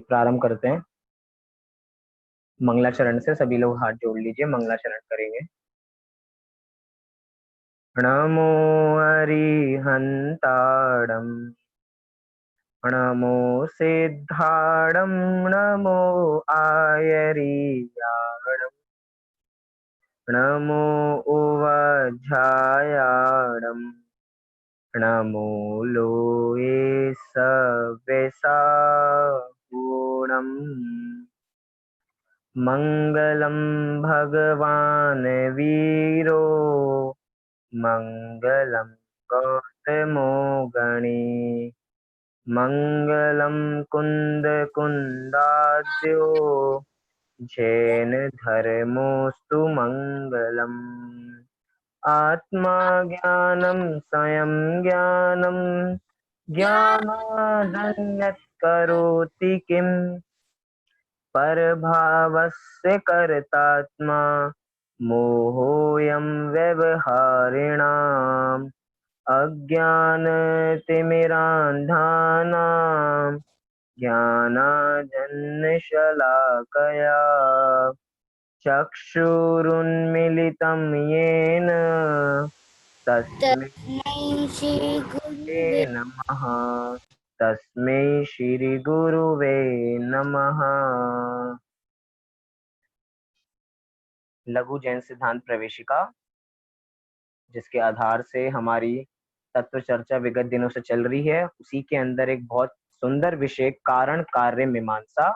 प्रारंभ करते हैं मंगलाचरण से। सभी लोग हाथ जोड़ लीजिए, मंगलाचरण करेंगे। नमो अरिहंताणं नमो सिद्धाणं नमो आयर्याणं नमो उवझायाणं नमो लोये सवेसागुणम्। मंगलम भगवान वीरो मंगलम गौतमो गणी मंगलम कुंद कुंदाद्यो जैन धर्मोस्तु मंगलम। आत्मा ज्ञानम स्वयं ज्ञानम ज्ञानादन्यत् करोति किम परभावस्य कर्तात्मा मोहोऽयं व्यवहारिणाम् अज्ञानतिमिरान्धानां ज्ञानाञ्जनशलाकया चक्षुरुन्मीलितं येन तस्मै तस्मै श्री गुरुवे नमः। तस्मै श्री गुरुवे नमः। लघु जैन सिद्धांत प्रवेशिका, जिसके आधार से हमारी तत्व चर्चा विगत दिनों से चल रही है, उसी के अंदर एक बहुत सुंदर विषय कारण कार्य मीमांसा,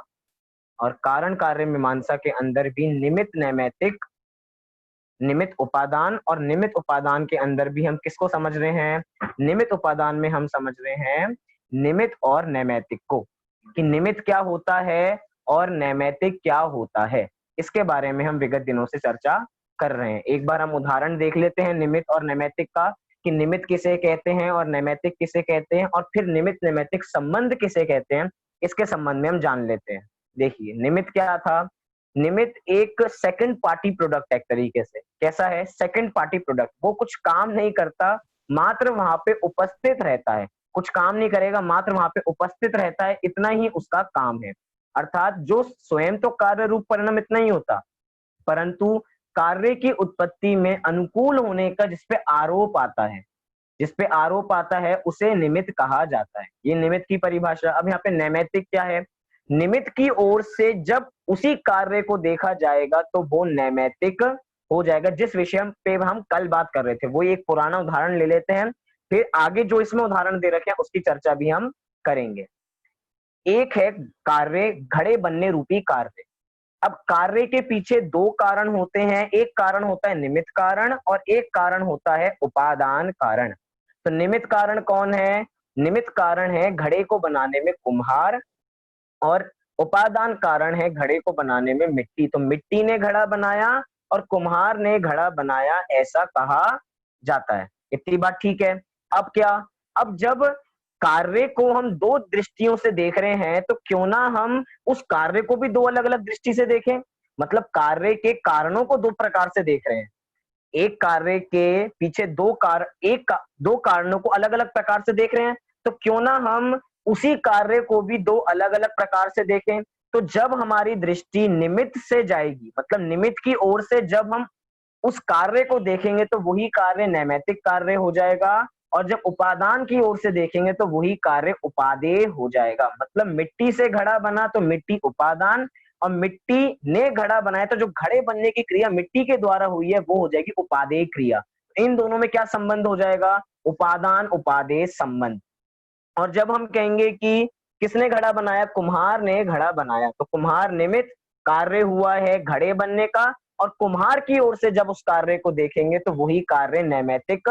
और कारण कार्य मीमांसा के अंदर भी निमित्त नैमित्तिक, निमित्त उपादान, और निमित्त उपादान के अंदर भी हम किसको समझ रहे हैं? निमित्त उपादान में हम समझ रहे हैं निमित्त और नैमित्तिक को, कि निमित्त क्या होता है और नैमित्तिक क्या होता है। इसके बारे में हम विगत दिनों से चर्चा कर रहे हैं। एक बार हम उदाहरण देख लेते हैं निमित्त और नैमित्तिक का, कि निमित्त किसे कहते हैं और नैमित्तिक किसे कहते हैं, और फिर निमित्त नैमित्तिक संबंध किसे कहते हैं, इसके संबंध में हम जान लेते हैं। देखिए, निमित्त क्या था? निमित्त एक सेकंड पार्टी प्रोडक्ट है, एक तरीके से। कैसा है? Second party product. वो कुछ काम नहीं करता, मात्र वहां पे उपस्थित रहता है। कुछ काम नहीं करेगा, मात्र वहां पे उपस्थित रहता है, इतना ही उसका काम है। अर्थात जो स्वयं तो कार्य रूप परिणाम इतना ही होता, परंतु कार्य की उत्पत्ति में अनुकूल होने का जिसपे आरोप आता है, जिसपे आरोप आता है, उसे निमित्त कहा जाता है। ये निमित्त की परिभाषा। अब यहाँ पे नैमित्तिक क्या है? निमित्त की ओर से जब उसी कार्य को देखा जाएगा तो वो नैमित्तिक हो जाएगा। जिस विषय पे हम कल बात कर रहे थे, वो एक पुराना उदाहरण ले लेते हैं, फिर आगे जो इसमें उदाहरण दे रखे हैं उसकी चर्चा भी हम करेंगे। एक है कार्य, घड़े बनने रूपी कार्य। अब कार्य के पीछे दो कारण होते हैं, एक कारण होता है निमित्त कारण और एक कारण होता है उपादान कारण। तो निमित्त कारण कौन है? निमित्त कारण है घड़े को बनाने में कुम्हार, और उपादान कारण है घड़े को बनाने में मिट्टी। तो मिट्टी ने घड़ा बनाया और कुम्हार ने घड़ा बनाया, ऐसा कहा जाता है। इतनी बात ठीक है। अब क्या? अब जब कार्य को हम दो दृष्टियों से देख रहे हैं, तो क्यों ना हम उस कार्य को भी दो अलग अलग दृष्टि से देखें। मतलब कार्य के कारणों को दो प्रकार से देख रहे हैं। एक कार्य के पीछे दो कारणों को अलग अलग प्रकार से देख रहे हैं, तो क्यों ना हम उसी कार्य को भी दो अलग अलग प्रकार से देखें। तो जब हमारी दृष्टि निमित्त से जाएगी, मतलब निमित्त की ओर से जब हम उस कार्य को देखेंगे, तो वही कार्य नैमित्तिक कार्य हो जाएगा, और जब उपादान की ओर से देखेंगे तो वही कार्य उपादेय हो जाएगा। मतलब मिट्टी से घड़ा बना तो मिट्टी उपादान, और मिट्टी ने घड़ा बनाया तो जो घड़े बनने की क्रिया मिट्टी के द्वारा हुई है वो हो जाएगी उपादेय क्रिया। इन दोनों में क्या संबंध हो जाएगा? उपादान उपादेय संबंध। और जब हम कहेंगे कि किसने घड़ा बनाया? कुम्हार ने घड़ा बनाया, तो कुम्हार निमित्त, कार्य हुआ है घड़े बनने का, और कुम्हार की ओर से जब उस कार्य को देखेंगे तो वही कार्य नैमित्तिक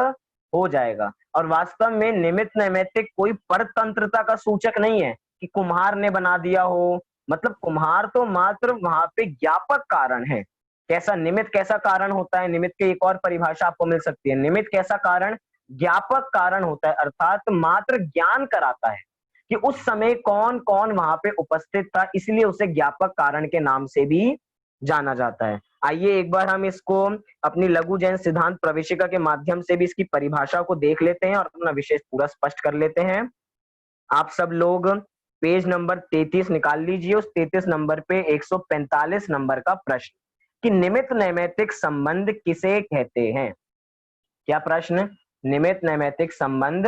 हो जाएगा। और वास्तव में निमित्त नैमित्तिक कोई परतंत्रता का सूचक नहीं है कि कुम्हार ने बना दिया हो। मतलब कुम्हार तो मात्र वहां पे ज्ञापक कारण है। कैसा निमित्त कैसा कारण होता है? निमित्त की एक और परिभाषा आपको मिल सकती है। निमित्त कैसा कारण? ज्ञापक कारण होता है, अर्थात मात्र ज्ञान कराता है कि उस समय कौन कौन वहां पे उपस्थित था, इसलिए उसे ज्ञापक कारण के नाम से भी जाना जाता है। आइए एक बार हम इसको अपनी लघु जैन सिद्धांत प्रवेशिका के माध्यम से भी इसकी परिभाषा को देख लेते हैं और अपना विषय पूरा स्पष्ट कर लेते हैं। आप सब लोग पेज नंबर 33 निकाल लीजिए, उस 33 नंबर पे 145 नंबर का प्रश्न कि निमित्त नैमित्तिक संबंध किसे कहते हैं। क्या प्रश्न? निमित्त नैमित्तिक संबंध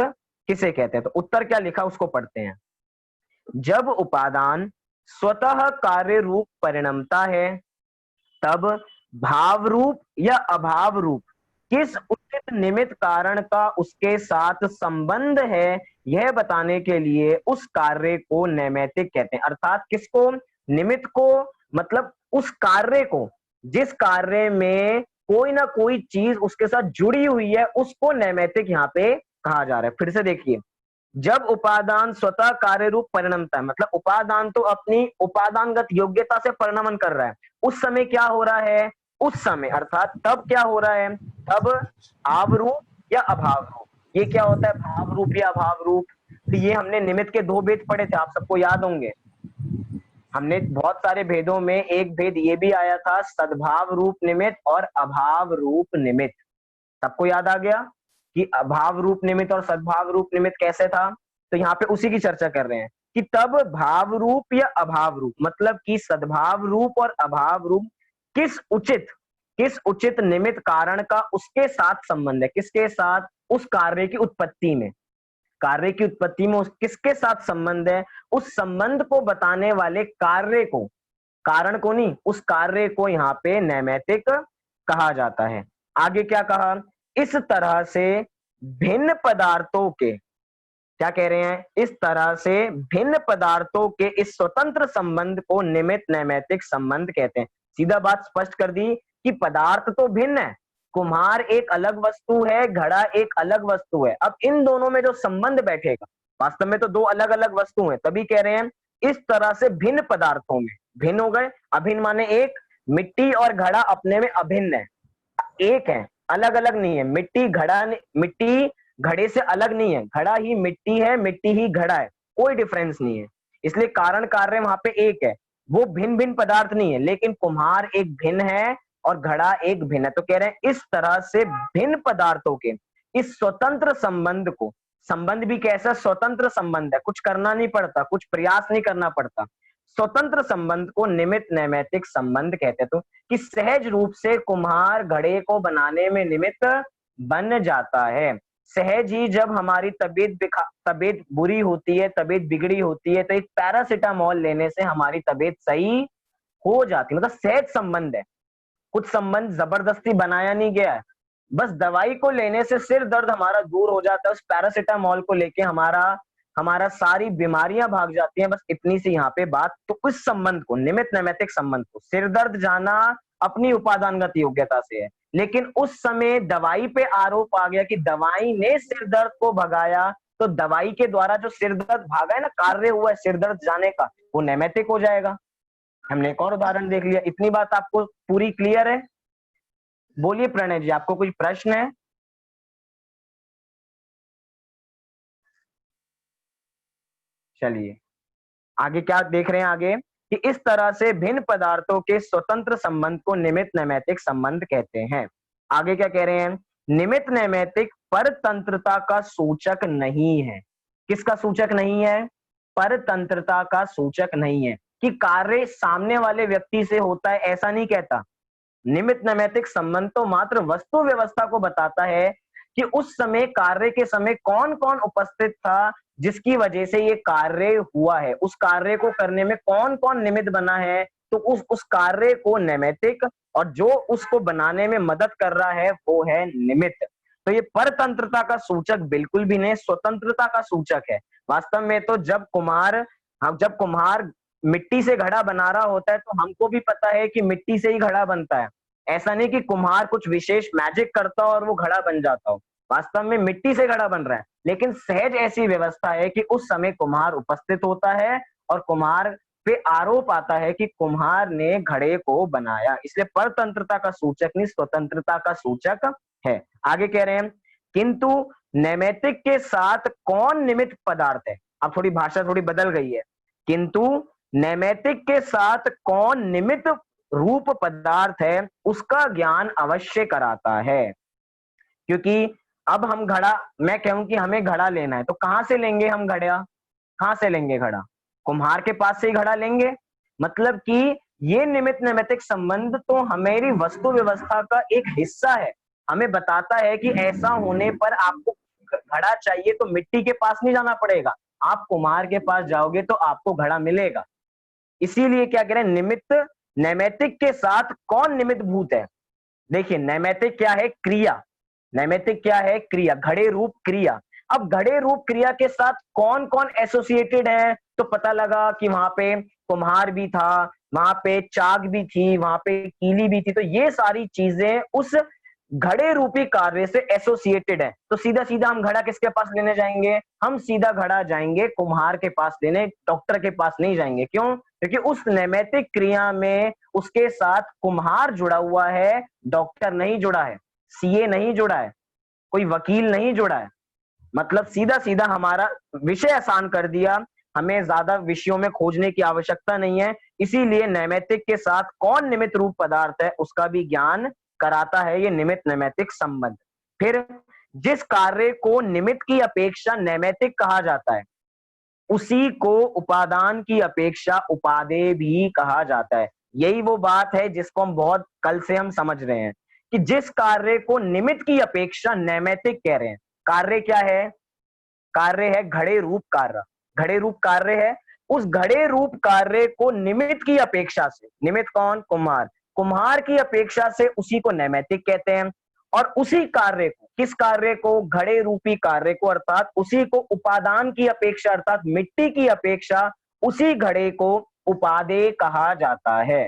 किसे कहते हैं? तो उत्तर क्या लिखा उसको पढ़ते हैं। जब उपादान स्वतः कार्य रूप परिणमता है, तब भाव रूप या अभाव रूप किस उचित निमित्त कारण का उसके साथ संबंध है, यह बताने के लिए उस कार्य को नैमित्तिक कहते हैं। अर्थात किसको? निमित्त को, मतलब उस कार्य को, जिस कार्य में कोई ना कोई चीज उसके साथ जुड़ी हुई है, उसको नैमित्तिक यहाँ पे कहा जा रहा है। फिर से देखिए, जब उपादान स्वतः कार्य रूप परिणमता है, मतलब उपादान तो अपनी उपादानगत योग्यता से परिणमन कर रहा है, उस समय क्या हो रहा है? उस समय अर्थात तब क्या हो रहा है? तब भाव रूप या अभाव रूप। ये क्या होता है? भाव रूप या अभाव रूप। तो ये हमने निमित्त के दो भेद पढ़े थे, आप सबको याद होंगे। हमने बहुत सारे भेदों में एक भेद ये भी आया था, सद्भाव रूप निमित्त और अभाव रूप निमित्त। सबको याद आ गया कि अभाव रूप निमित्त और सद्भाव रूप निमित्त कैसे था? तो यहाँ पे उसी की चर्चा कर रहे हैं कि तब भाव रूप या अभाव रूप, मतलब कि सद्भाव रूप और अभाव रूप किस उचित निमित्त कारण का उसके साथ संबंध है। किसके साथ? उस कार्य की उत्पत्ति में। कार्य की उत्पत्ति में किसके साथ संबंध है? उस संबंध को बताने वाले कार्य को, कारण को नहीं, उस कार्य को यहाँ पे नैमित्तिक कहा जाता है। आगे क्या कहा? इस तरह से भिन्न पदार्थों के, क्या कह रहे हैं? इस तरह से भिन्न पदार्थों के इस स्वतंत्र संबंध को निमित्त नैमित्तिक संबंध कहते हैं। सीधा बात स्पष्ट कर दी कि पदार्थ तो भिन्न है, कुम्हार एक अलग वस्तु है, घड़ा एक अलग वस्तु है। अब इन दोनों में जो संबंध बैठेगा, वास्तव में तो दो अलग अलग वस्तु हैं, तभी कह रहे हैं इस तरह से भिन्न पदार्थों में। भिन्न हो गए, अभिन्न माने एक। मिट्टी और घड़ा अपने में अभिन्न है, एक है, अलग अलग नहीं है। मिट्टी घड़े से अलग नहीं है, घड़ा ही मिट्टी है, मिट्टी ही घड़ा है, कोई डिफरेंस नहीं है। इसलिए कारण कार्य वहां पे एक है, वो भिन्न भिन्न पदार्थ नहीं है। लेकिन कुम्हार एक भिन्न है और घड़ा एक भिन्न है। तो कह रहे हैं इस तरह से भिन्न पदार्थों के इस स्वतंत्र संबंध को, संबंध भी कैसा? स्वतंत्र संबंध है, कुछ करना नहीं पड़ता, कुछ प्रयास नहीं करना पड़ता। स्वतंत्र संबंध को निमित्त नैमित्तिक संबंध कहते हैं। तो कि सहज रूप से कुम्हार घड़े को बनाने में निमित्त बन जाता है। सहज ही जब हमारी तबीयत बुरी होती है, तबीयत बिगड़ी होती है, तो एक पैरासिटामोल लेने से हमारी तबीयत सही हो जाती है। मतलब सहज संबंध है, कुछ संबंध जबरदस्ती बनाया नहीं गया है। बस दवाई को लेने से सिर दर्द हमारा दूर हो जाता है, उस पैरासिटामोल को लेके हमारा सारी बीमारियां भाग जाती हैं। बस इतनी सी यहाँ पे बात। तो उस संबंध को, निमित्त नैमित्तिक संबंध को, सिर दर्द जाना अपनी उपादानगत योग्यता से है, लेकिन उस समय दवाई पे आरोप आ गया कि दवाई ने सिर दर्द को भगाया, तो दवाई के द्वारा जो सिर दर्द भागा है ना, कार्य हुआ है सिर दर्द जाने का, वो नैमित्तिक हो जाएगा। हमने एक और उदाहरण देख लिया। इतनी बात आपको पूरी क्लियर है? बोलिए प्रणय जी, आपको कुछ प्रश्न है? चलिए आगे क्या देख रहे हैं आगे कि इस तरह से भिन्न पदार्थों के स्वतंत्र संबंध को निमित्त नैमित्तिक संबंध कहते हैं। आगे क्या कह रहे हैं? निमित्त नैमित्तिक परतंत्रता का सूचक नहीं है। किसका सूचक नहीं है? परतंत्रता का सूचक नहीं है, कि कार्य सामने वाले व्यक्ति से होता है ऐसा नहीं कहता। निमित्त नैमित्तिक संबंध तो मात्र वस्तु व्यवस्था को बताता है कि उस समय, कार्य के समय कौन कौन उपस्थित था, जिसकी वजह से ये कार्य हुआ है, उस कार्य को करने में कौन कौन निमित्त बना है। तो उस कार्य को नैमित्तिक, और जो उसको बनाने में मदद कर रहा है वो है निमित्त। तो ये परतंत्रता का सूचक बिल्कुल भी नहीं, स्वतंत्रता का सूचक है। वास्तव में तो जब कुम्हार मिट्टी से घड़ा बना रहा होता है, तो हमको भी पता है कि मिट्टी से ही घड़ा बनता है। ऐसा नहीं कि कुम्हार कुछ विशेष मैजिक करता हो और वो घड़ा बन जाता हो, वास्तव में मिट्टी से घड़ा बन रहा है। लेकिन सहज ऐसी व्यवस्था है कि उस समय कुम्हार उपस्थित होता है और कुम्हार पे आरोप आता है कि कुम्हार ने घड़े को बनाया। इसलिए परतंत्रता का सूचक नहीं, स्वतंत्रता का सूचक है। आगे कह रहे हैं किंतु नैमित्तिक के साथ कौन निमित्त पदार्थ है। अब थोड़ी भाषा थोड़ी बदल गई है। किंतु नैमित्तिक के साथ कौन निमित्त रूप पदार्थ है, उसका ज्ञान अवश्य कराता है। क्योंकि अब हम घड़ा, मैं कहूं कि हमें घड़ा लेना है, तो कहां से लेंगे हम घड़ा? कहां से लेंगे घड़ा? कुम्हार के पास से ही घड़ा लेंगे। मतलब कि ये निमित्त नैमित्तिक संबंध तो हमारी वस्तु व्यवस्था का एक हिस्सा है, हमें बताता है कि ऐसा होने पर आपको घड़ा चाहिए तो मिट्टी के पास नहीं जाना पड़ेगा, आप कुम्हार के पास जाओगे तो आपको घड़ा मिलेगा। इसीलिए क्या कह रहे हैं, निमित्त नैमित्तिक के साथ कौन निमित्त भूत है? देखिए नैमित्तिक क्या है? क्रिया। नैमित्तिक क्या है? क्रिया, घड़े रूप क्रिया। अब घड़े रूप क्रिया के साथ कौन कौन एसोसिएटेड है? तो पता लगा कि वहां पे कुम्हार भी था, वहां पे चाक भी थी, वहां पे कीली भी थी, तो ये सारी चीजें उस घड़े रूपी कार्य से एसोसिएटेड है। तो सीधा सीधा हम घड़ा किसके पास लेने जाएंगे? हम सीधा घड़ा जाएंगे कुम्हार के पास लेने, डॉक्टर के पास नहीं जाएंगे। क्यों? क्योंकि उस नैमित्तिक क्रिया में उसके साथ कुम्हार जुड़ा हुआ है, डॉक्टर नहीं जुड़ा है, सीए नहीं जुड़ा है, कोई वकील नहीं जुड़ा है। मतलब सीधा सीधा हमारा विषय आसान कर दिया, हमें ज्यादा विषयों में खोजने की आवश्यकता नहीं है। इसीलिए नैमित्तिक के साथ कौन निमित्त रूप पदार्थ है उसका भी ज्ञान कराता है ये निमित्त नैमित्तिक संबंध। फिर जिस कार्य को निमित्त की अपेक्षा नैमित्तिक कहा जाता है उसी को उपादान की अपेक्षा उपादेय भी कहा जाता है। यही वो बात है जिसको हम बहुत कल से हम समझ रहे हैं कि जिस कार्य को निमित्त की अपेक्षा नैमित्तिक कह रहे हैं, कार्य क्या है? कार्य है घड़े रूप कार्य, घड़े रूप कार्य है। उस घड़े रूप कार्य को निमित्त की अपेक्षा से, निमित्त कौन? कुम्हार, कुम्हार की अपेक्षा से उसी को नैमित्तिक कहते हैं। और उसी कार्य को, किस कार्य को? घड़े रूपी कार्य को, अर्थात उसी को उपादान की अपेक्षा अर्थात मिट्टी की अपेक्षा उसी घड़े को उपादेय कहा जाता है।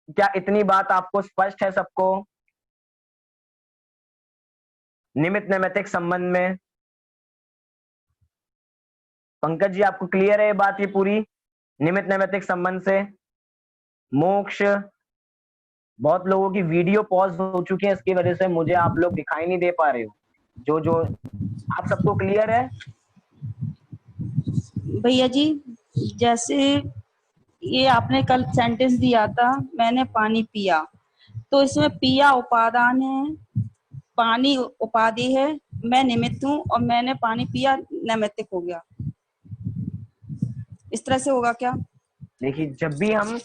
क्या इतनी बात आपको स्पष्ट है सबको निमित्त नैमित्तिक संबंध में? पंकज जी आपको क्लियर है ये बात, ये पूरी निमित्त नैमित्तिक संबंध से? मोक्ष, बहुत लोगों की वीडियो पॉज हो चुकी है, इसकी वजह से मुझे आप लोग दिखाई नहीं दे पा रहे हो। जो जो आप सबको क्लियर है? भैया जी, जैसे ये आपने कल सेंटेंस दिया था, मैंने पानी पिया, तो इसमें पिया उपादान है, पानी उपाधि है, मैं निमित्त हूँ और मैंने पानी पिया नैमित्तिक हो गया। इस तरह से होगा क्या? देखिए जब भी हम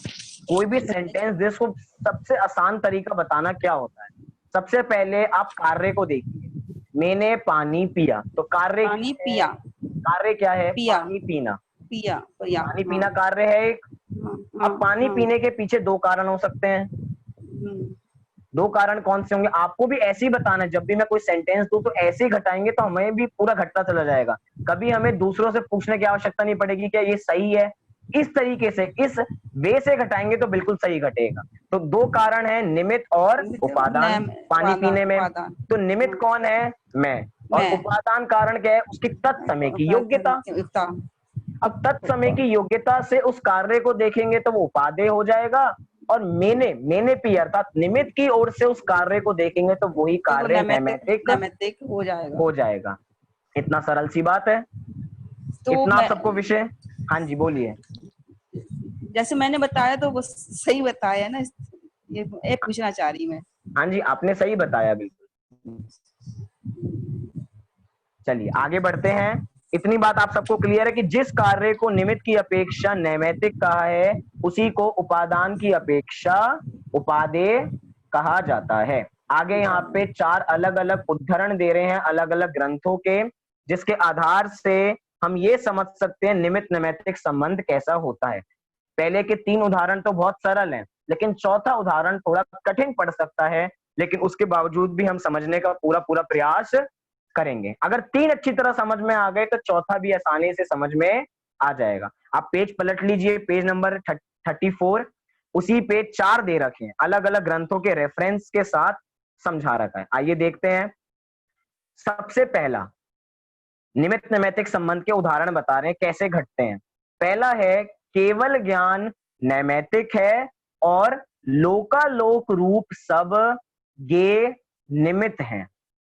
कोई भी सेंटेंस दे उसको सबसे आसान तरीका बताना क्या होता है, सबसे पहले आप कार्य को देखिए। मैंने पानी पिया, तो कार्य पानी पिया, कार्य क्या है? पिया, पानी पीना, पिया, पिया, पानी हाँ, पीना कार्य है एक। हाँ, अब पानी हाँ, पीने के पीछे दो कारण हो सकते हैं। दो कारण कौन से होंगे? आपको भी ऐसे ही बताना है, जब भी मैं कोई सेंटेंस दूं तो ऐसे ही घटाएंगे तो हमें भी पूरा घटता चला जाएगा। कभी हमें दूसरों से पूछने की आवश्यकता नहीं पड़ेगी क्या ये सही है। इस तरीके से, इस वे से घटाएंगे तो बिल्कुल सही घटेगा। तो दो कारण है, निमित्त और उपादान पानी पीने में। तो निमित्त कौन है? मैं। और उपादान कारण क्या है? उसकी तत्समय की योग्यता। अब तत्समय की योग्यता से उस कार्य को देखेंगे तो वो उपादेय हो जाएगा, और मैंने पी अर्थात निमित्त की ओर से उस कार्य को देखेंगे तो वही कार्य नैमित्तिक हो जाएगा। इतना सरल सी बात है। तो इतना आप सबको विषय? हाँ जी बोलिए। जैसे मैंने बताया तो वो सही बताया ना, ये पूछना चाह रही मैं। हाँ जी आपने सही बताया बिल्कुल। चलिए आगे बढ़ते हैं। इतनी बात आप सबको क्लियर है कि जिस कार्य को निमित्त की अपेक्षा नैमित्तिक कहा है उसी को उपादान की अपेक्षा उपादेय कहा जाता है। आगे यहाँ पे चार अलग अलग उदाहरण दे रहे हैं अलग अलग ग्रंथों के, जिसके आधार से हम ये समझ सकते हैं निमित्त नैमित्तिक संबंध कैसा होता है। पहले के तीन उदाहरण तो बहुत सरल हैं, लेकिन चौथा उदाहरण थोड़ा कठिन पड़ सकता है, लेकिन उसके बावजूद भी हम समझने का पूरा पूरा प्रयास करेंगे। अगर तीन अच्छी तरह समझ में आ गए तो चौथा भी आसानी से समझ में आ जाएगा। आप पेज पलट लीजिए, पेज नंबर 34, उसी पे चार दे रखे हैं, अलग अलग ग्रंथों के रेफरेंस के साथ समझा रखा है। आइए देखते हैं। सबसे पहला निमित्त नैमित्तिक संबंध के उदाहरण बता रहे हैं कैसे घटते हैं। पहला है केवल ज्ञान नैमित्तिक है और लोकालोक रूप सब गे निमित्त हैं।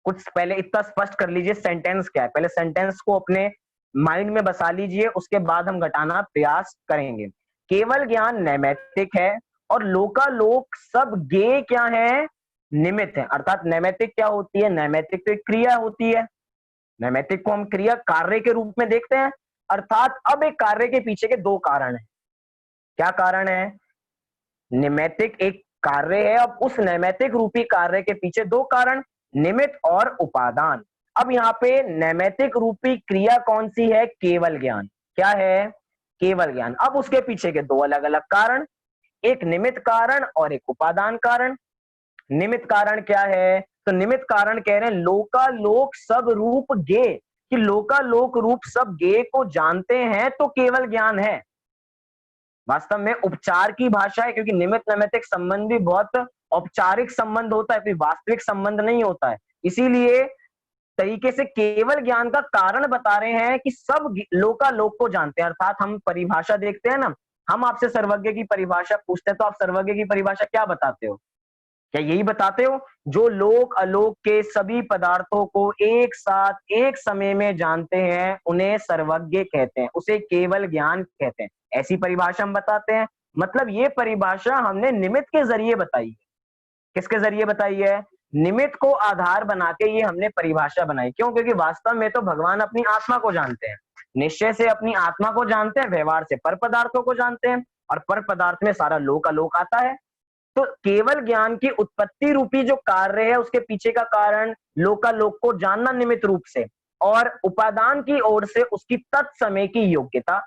कुछ पहले इतना स्पष्ट कर लीजिए सेंटेंस क्या है, पहले सेंटेंस को अपने माइंड में बसा लीजिए, उसके बाद हम घटाना प्रयास करेंगे। केवल ज्ञान नैमित्तिक है और लोकालोक सब गे क्या है? निमित्त है। अर्थात नैमित्तिक क्या होती है? नैमित्तिक तो एक क्रिया होती है, नैमित्तिक को हम क्रिया कार्य के रूप में देखते हैं, अर्थात अब एक कार्य के पीछे के दो कारण है। क्या कारण है? निमित्तिक एक कार्य है, अब उस नैमित्तिक रूपी कार्य के पीछे दो कारण, निमित्त और उपादान। अब यहाँ पे नैमित्तिक रूपी क्रिया कौन सी है? केवल ज्ञान। क्या है? केवल ज्ञान। अब उसके पीछे के दो अलग अलग कारण, एक निमित्त कारण और एक उपादान कारण। निमित्त कारण क्या है? तो निमित्त कारण कह रहे हैं लोकालोक सब रूप गे, कि लोकालोक रूप सब गे को जानते हैं तो केवल ज्ञान है। वास्तव में उपचार की भाषा है, क्योंकि निमित्त नैमित्तिक संबंध भी बहुत औपचारिक संबंध होता है, कोई वास्तविक संबंध नहीं होता है। इसीलिए तरीके से केवल ज्ञान का कारण बता रहे हैं कि सब लोकालोक को जानते हैं। अर्थात हम परिभाषा देखते हैं ना, हम आपसे सर्वज्ञ की परिभाषा पूछते हैं तो आप सर्वज्ञ की परिभाषा क्या बताते हो? क्या यही बताते हो? जो लोक अलोक के सभी पदार्थों को एक साथ एक समय में जानते हैं उन्हें सर्वज्ञ कहते हैं, उसे केवल ज्ञान कहते हैं। ऐसी परिभाषा हम बताते हैं। मतलब ये परिभाषा हमने निमित्त के जरिए बताई है। किसके जरिए बताई है? निमित्त को आधार बना के ये हमने परिभाषा बनाई। क्यों? क्योंकि वास्तव में तो भगवान अपनी आत्मा को जानते हैं, निश्चय से अपनी आत्मा को जानते हैं, व्यवहार से पर पदार्थों को जानते हैं, और पर पदार्थ में सारा लोक अलोक आता है। तो केवल ज्ञान की उत्पत्ति रूपी जो कार्य है उसके पीछे का कारण लोकालोक को जानना निमित्त रूप से, और उपादान की ओर से उसकी तत्समय की योग्यता।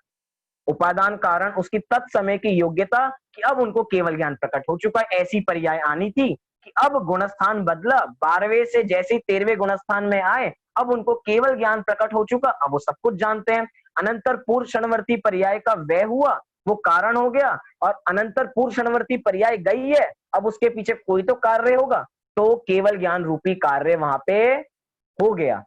उपादान कारण उसकी तत्समय की योग्यता कि अब उनको केवल ज्ञान प्रकट हो चुका है। ऐसी पर्याय आनी थी कि अब गुणस्थान बदला, 12वें से जैसे 13वें गुणस्थान में आए, अब उनको केवल ज्ञान प्रकट हो चुका, अब वो सब कुछ जानते हैं। अनंतर पूर्व क्षणवर्ती पर्याय का व्यय हुआ, वो कारण हो गया, और अनंतर पूर्व क्षणवर्ती पर्याय गई है, अब उसके पीछे कोई तो कार्य होगा, तो केवल ज्ञान रूपी कार्य वहां पे हो गया।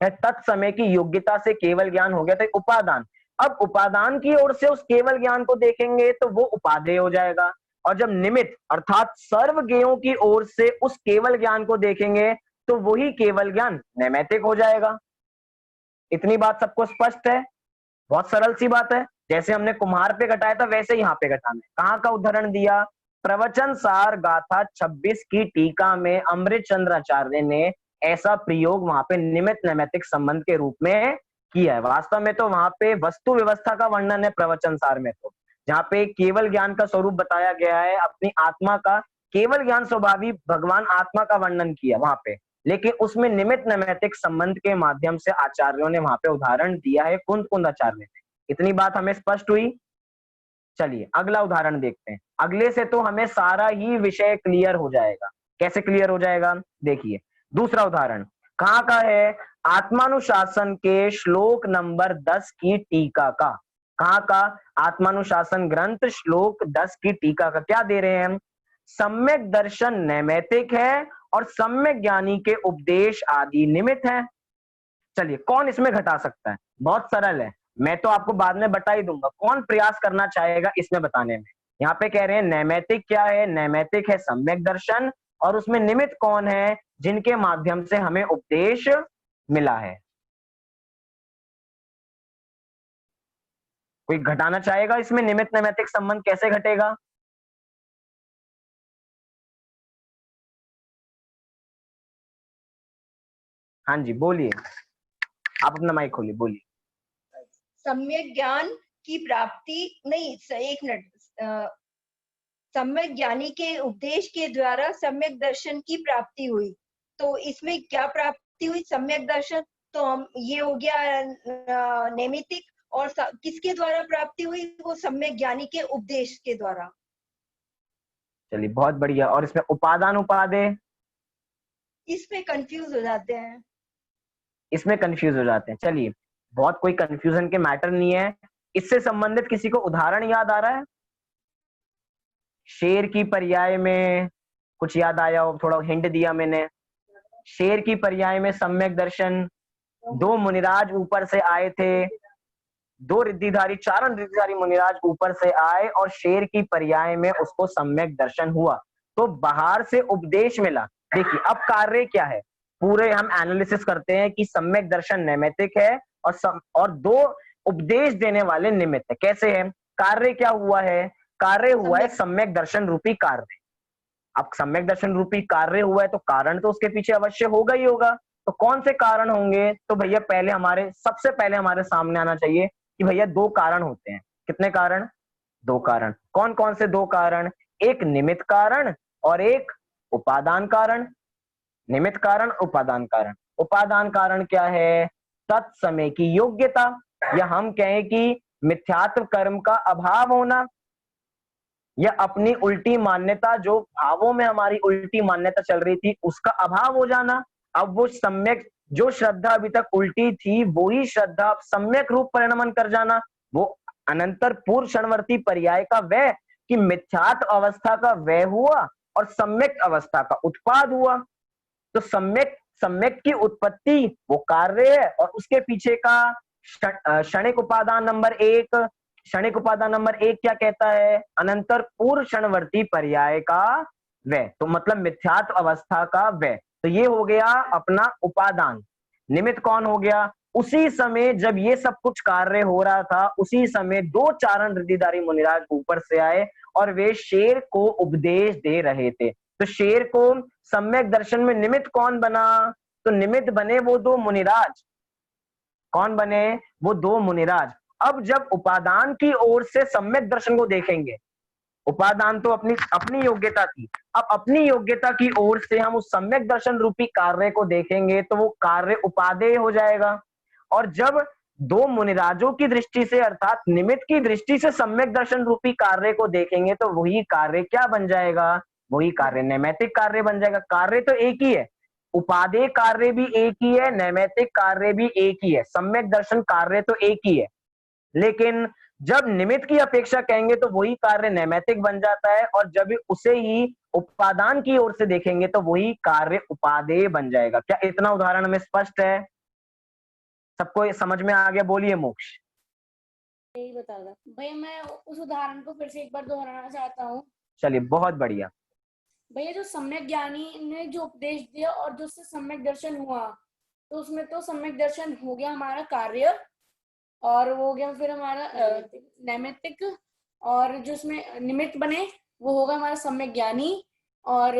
तत्समय की योग्यता से केवल ज्ञान हो गया था उपादान। अब उपादान की ओर से उस केवल ज्ञान को देखेंगे तो वो उपादेय हो जाएगा, और जब निमित्त अर्थात सर्वज्ञों की ओर से उस केवल ज्ञान को देखेंगे तो वही केवल ज्ञान नैमित्तिक हो जाएगा। इतनी बात सबको स्पष्ट है? बहुत सरल सी बात है। जैसे हमने कुम्हार पे घटाया था वैसे यहाँ पे घटाना है। कहाँ का उदाहरण दिया? प्रवचन सार गाथा 26 की टीका में अमृत चंद्राचार्य ने ऐसा प्रयोग वहां पे निमित्त नैमित्तिक संबंध के रूप में किया है। वास्तव में तो वहां पे वस्तु व्यवस्था का वर्णन है प्रवचन सार में, तो जहाँ पे केवल ज्ञान का स्वरूप बताया गया है, अपनी आत्मा का केवल ज्ञान स्वभावी भगवान आत्मा का वर्णन किया वहां पे, लेकिन उसमें निमित्त नैमित्तिक संबंध के माध्यम से आचार्यों ने वहां पे उदाहरण दिया है, कुंद कुंद आचार्य ने। इतनी बात हमें स्पष्ट हुई? चलिए अगला उदाहरण देखते हैं। अगले से तो हमें सारा ही विषय क्लियर हो जाएगा। कैसे क्लियर हो जाएगा? देखिए दूसरा उदाहरण कहाँ का है? आत्मानुशासन के श्लोक नंबर 10 की टीका का। कहाँ का? आत्मानुशासन ग्रंथ श्लोक 10 की टीका का। क्या दे रहे हैं हम? सम्यक दर्शन नैमित्तिक है और सम्यक ज्ञानी के उपदेश आदि निमित्त है। चलिए कौन इसमें घटा सकता है? बहुत सरल है, मैं तो आपको बाद में बता ही दूंगा। कौन प्रयास करना चाहेगा इसमें बताने में? यहाँ पे कह रहे हैं नैमित्तिक क्या है? नैमित्तिक है सम्यक दर्शन, और उसमें निमित्त कौन है? जिनके माध्यम से हमें उपदेश मिला है। कोई घटाना चाहेगा इसमें? निमित्त नैमित्तिक संबंध कैसे घटेगा? हाँ जी बोलिए, आप अपना माइक खोलिए, बोलिए। सम्यक ज्ञान की प्राप्ति नहीं, एक मिनट, सम्यक ज्ञानी के उपदेश के द्वारा सम्यक दर्शन की प्राप्ति हुई, तो इसमें क्या प्राप्ति हुई? सम्यक दर्शन। तो हम ये हो गया नैमित्तिक, और किसके द्वारा प्राप्ति हुई? वो सम्यक ज्ञानी के उपदेश के द्वारा। चलिए बहुत बढ़िया। और इसमें उपादान उपादेय, इसमें कंफ्यूज हो जाते हैं। इसमें कंफ्यूज हो जाते हैं। चलिए बहुत कोई कंफ्यूजन के मैटर नहीं है। इससे संबंधित किसी को उदाहरण याद आ रहा है? शेर की पर्याय में कुछ याद आया हो? थोड़ा हिंट दिया मैंने। शेर की पर्याय में सम्यक दर्शन, दो मुनिराज ऊपर से आए थे, दो रिद्धिधारी चारण रिद्धिधारी मुनिराज ऊपर से आए और शेर की पर्याय में उसको सम्यक दर्शन हुआ, तो बाहर से उपदेश मिला। देखिए अब कार्य क्या है, पूरे हम एनालिसिस करते हैं कि सम्यक दर्शन नैमित्तिक है और दो उपदेश देने वाले निमित्त है। कैसे है? कार्य क्या हुआ है? कार्य हुआ है सम्यक दर्शन रूपी कार्य। अब सम्यक दर्शन रूपी कार्य हुआ है तो कारण तो उसके पीछे अवश्य होगा ही होगा। तो कौन से कारण होंगे? तो भैया पहले सबसे पहले हमारे सामने आना चाहिए कि भैया दो कारण होते हैं। कितने कारण? दो कारण। कौन कौन से दो कारण? एक निमित्त कारण और एक उपादान कारण। निमित्त कारण, उपादान कारण। उपादान कारण क्या है? तत्समय की योग्यता, या हम कहें कि मिथ्यात्व कर्म का अभाव होना, या अपनी उल्टी मान्यता, जो भावों में हमारी उल्टी मान्यता चल रही थी उसका अभाव हो जाना। अब वो सम्यक, जो श्रद्धा अभी तक उल्टी थी वही श्रद्धा सम्यक रूप परिणमन कर जाना। वो अनंतर पूर्व क्षणवर्ती पर्याय का व्यय, कि मिथ्यात्व अवस्था का व्यय हुआ और सम्यक अवस्था का उत्पाद हुआ। तो सम्यक, सम्यक की उत्पत्ति वो कार्य है, और उसके पीछे का क्षणिक उपादान नंबर एक, क्षणिक उपादान नंबर एक क्या कहता है? अनंतर पूर्व क्षणवर्ती पर्याय का व्यय, तो मतलब मिथ्यात्व अवस्था का व्यय। तो ये हो गया अपना उपादान। निमित्त कौन हो गया? उसी समय जब ये सब कुछ कार्य हो रहा था, उसी समय दो चारण रिद्धिधारी मुनिराज ऊपर से आए और वे शेर को उपदेश दे रहे थे। तो शेर को सम्यक दर्शन में निमित्त कौन बना? तो निमित्त बने वो दो मुनिराज। कौन बने? वो दो मुनिराज। अब जब उपादान की ओर से सम्यक दर्शन को देखेंगे, उपादान तो अपनी अपनी योग्यता थी, अब अपनी योग्यता की ओर से हम उस सम्यक दर्शन रूपी कार्य को देखेंगे तो वो कार्य उपादेय हो जाएगा। और जब दो मुनिराजों की दृष्टि से अर्थात निमित्त की दृष्टि से सम्यक दर्शन रूपी कार्य को देखेंगे तो वही कार्य क्या बन जाएगा? वही कार्य नैमित्तिक कार्य बन जाएगा। कार्य तो एक ही है, उपादेय कार्य भी एक ही है, नैमित्तिक कार्य भी एक ही है, सम्यक दर्शन कार्य तो एक ही है। लेकिन जब निमित्त की अपेक्षा कहेंगे तो वही कार्य नैमित्तिक बन जाता है, और जब उसे ही उपादान की ओर से देखेंगे तो वही कार्य उपादेय बन जाएगा। क्या इतना उदाहरण में स्पष्ट है? सबको ये समझ में आ गया? बोलिए मोक्ष। यही बता रहा भैया। मैं उस उदाहरण को फिर से एक बार दोहराना चाहता हूँ। चलिए, बहुत बढ़िया। भैया जो सम्यक ज्ञानी ने जो उपदेश दिया और जो उससे सम्यक दर्शन हुआ, तो उसमें तो सम्यक दर्शन हो गया हमारा कार्य, और वो हो गया फिर हमारा नैमित्तिक, और जो उसमें निमित्त बने वो होगा हमारा सम्यक ज्ञानी, और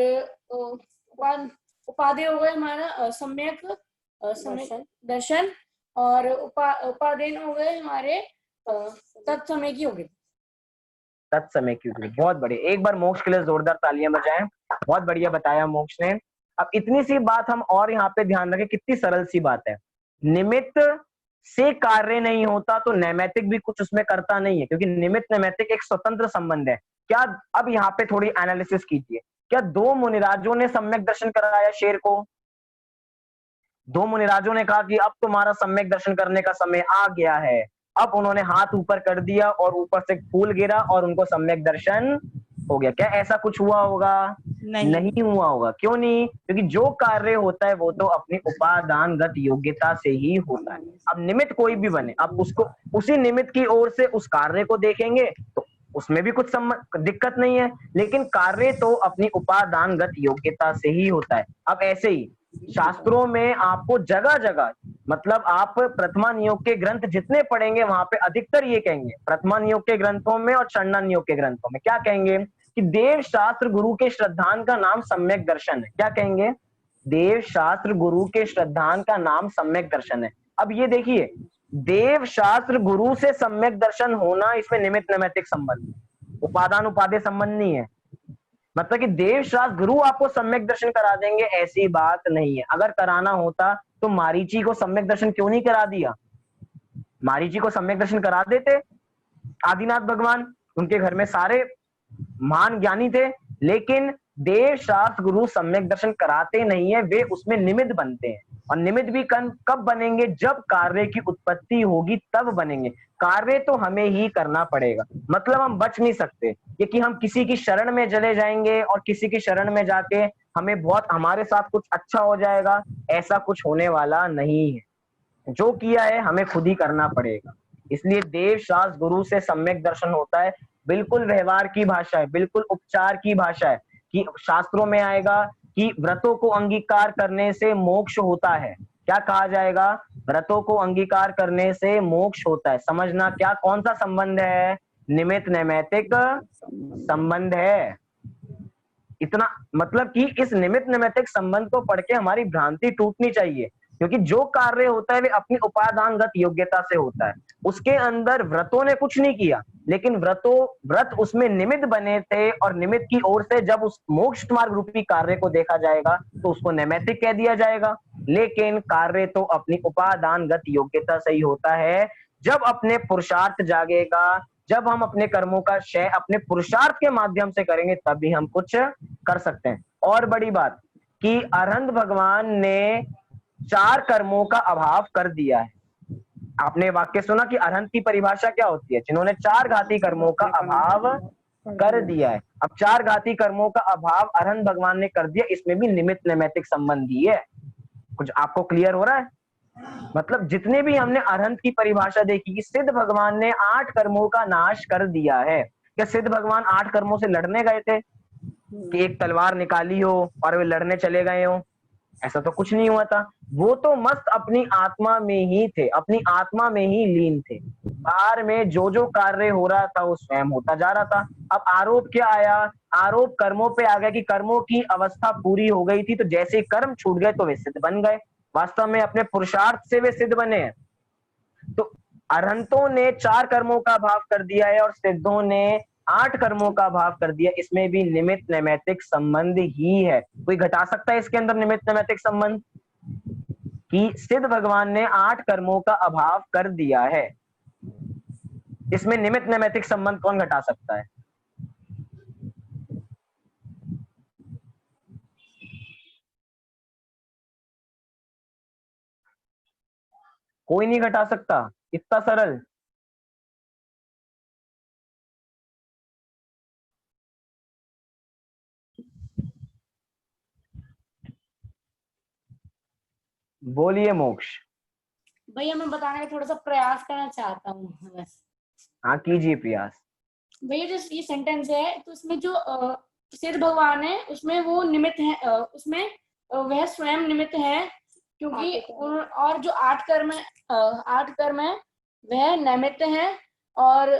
उपादेय हो गए हमारा सम्यक दर्शन, और उपादेय हो गए हमारे तत्समय की योग्यता। तत्समय की योग्यता, बहुत बढ़िया। एक बार मोक्ष के लिए जोरदार तालियां बजाएं। बहुत बढ़िया बताया मोक्ष ने। अब इतनी सी बात हम और यहाँ पे ध्यान रखें, कितनी सरल सी बात है। निमित्त से कार्य नहीं होता तो नैमित्तिक भी कुछ उसमें करता नहीं है, क्योंकि निमित्त नैमित्तिक एक स्वतंत्र संबंध है। क्या, अब यहाँ पे थोड़ी एनालिसिस कीजिए। क्या दो मुनिराजों ने सम्यक दर्शन कराया शेर को? दो मुनिराजों ने कहा कि अब तुम्हारा सम्यक दर्शन करने का समय आ गया है। अब उन्होंने हाथ ऊपर कर दिया और ऊपर से फूल गिरा और उनको सम्यक दर्शन हो गया। क्या ऐसा कुछ हुआ होगा? नहीं हुआ होगा। क्यों नहीं? क्योंकि जो कार्य होता है वो तो अपनी उपादानगत योग्यता से ही होता है। अब निमित्त कोई भी बने, अब उसको उसी निमित्त की ओर से उस कार्य को देखेंगे तो उसमें भी कुछ दिक्कत नहीं है, लेकिन कार्य तो अपनी उपादानगत योग्यता से ही होता है। अब ऐसे ही शास्त्रों में आपको जगह जगह, मतलब आप प्रथमा नियोग के ग्रंथ जितने पढ़ेंगे वहां पे अधिकतर ये कहेंगे, प्रथमा नियोग के ग्रंथों में और षण्णा नियोग के ग्रंथों में क्या कहेंगे कि देव शास्त्र गुरु के श्रद्धान का नाम सम्यक दर्शन है। क्या कहेंगे? देव शास्त्र गुरु के श्रद्धान का नाम सम्यक दर्शन है। अब ये देखिए, देव शास्त्र गुरु से सम्यक दर्शन होना, इसमें निमित्त नैमित्तिक संबंध, उपादान उपादेय संबंध नहीं है। मतलब कि देव शास्त्र गुरु आपको सम्यक दर्शन करा देंगे, ऐसी बात नहीं है। अगर कराना होता तो मारीची को सम्यक दर्शन क्यों नहीं करा दिया? मारीची को सम्यक दर्शन करा देते आदिनाथ भगवान, उनके घर में सारे महान ज्ञानी थे, लेकिन देव शास्त्र गुरु सम्यक दर्शन कराते नहीं है, वे उसमें निमित्त बनते हैं। और निमित्त भी कब बनेंगे? जब कार्य की उत्पत्ति होगी तब बनेंगे। कार्य तो हमें ही करना पड़ेगा, मतलब हम बच नहीं सकते ये कि हम किसी की शरण में चले जाएंगे और किसी की शरण में जाके हमें बहुत, हमारे साथ कुछ अच्छा हो जाएगा, ऐसा कुछ होने वाला नहीं है। जो किया है हमें खुद ही करना पड़ेगा। इसलिए देव शास्त्र गुरु से सम्यक दर्शन होता है, बिल्कुल व्यवहार की भाषा है, बिल्कुल उपचार की भाषा है। कि शास्त्रों में आएगा कि व्रतों को अंगीकार करने से मोक्ष होता है। क्या कहा जाएगा? व्रतों को अंगीकार करने से मोक्ष होता है। समझना क्या, कौन सा संबंध है? निमित्त नैमित्तिक संबंध है। इतना मतलब कि इस निमित्त नैमित्तिक संबंध को पढ़ के हमारी भ्रांति टूटनी चाहिए। क्योंकि जो कार्य होता है वे अपनी उपादानगत योग्यता से होता है। उसके अंदर व्रतों ने कुछ नहीं किया, लेकिन व्रत उसमें निमित्त बने थे, और निमित्त की ओर से जब उस मोक्ष मार्ग रूपी कार्य को देखा जाएगा तो उसको नैमित्तिक कह दिया जाएगा। लेकिन कार्य तो अपनी उपादानगत योग्यता से ही होता है। जब अपने पुरुषार्थ जागेगा, जब हम अपने कर्मों का क्षय अपने पुरुषार्थ के माध्यम से करेंगे, तभी हम कुछ कर सकते हैं। और बड़ी बात कि अरहंत भगवान ने 4 कर्मों का अभाव कर दिया है। आपने वाक्य सुना कि अरहंत की परिभाषा क्या होती है? जिन्होंने 4 घाती कर्मों का अभाव कर दिया है। अब 4 घाती कर्मों का अभाव अरहंत भगवान ने कर दिया, इसमें भी निमित्त नैमित्तिक संबंध ही है। कुछ आपको क्लियर हो रहा है? मतलब जितने भी हमने अरहंत की परिभाषा देखी कि सिद्ध भगवान ने 8 कर्मों का नाश कर दिया है। क्या सिद्ध भगवान 8 कर्मों से लड़ने गए थे कि एक तलवार निकाली हो और वे लड़ने चले गए हो? ऐसा तो कुछ नहीं हुआ था। वो तो मस्त अपनी आत्मा में ही थे, अपनी आत्मा में ही लीन थे। बाहर में जो जो कार्य हो रहा था वो स्वयं होता जा रहा था। अब आरोप क्या आया? आरोप कर्मों पे आ गया कि कर्मों की अवस्था पूरी हो गई थी, तो जैसे कर्म छूट गए तो वे सिद्ध बन गए। वास्तव में अपने पुरुषार्थ से वे सिद्ध बने हैं। तो अरहंतों ने 4 कर्मों का अभाव कर दिया है और सिद्धों ने 8 कर्मों का अभाव कर दिया। इसमें भी निमित्त नैमित्तिक संबंध ही है। कोई घटा सकता है इसके अंदर निमित्त नैमित्तिक संबंध? कि सिद्ध भगवान ने 8 कर्मों का अभाव कर दिया है, इसमें निमित्त नैमित्तिक संबंध कौन घटा सकता है? कोई नहीं घटा सकता, इतना सरल। बोलिए मोक्ष। भैया मैं बताने का थोड़ा सा प्रयास करना चाहता हूँ बस। हाँ कीजिए प्रयास। भैया जो ये सेंटेंस है तो उसमें जो सिद्ध भगवान है उसमें वो निमित्त है, उसमें वह स्वयं निमित्त है, क्योंकि और जो 8 कर्म है 8 कर्म है वह नैमित्त है, और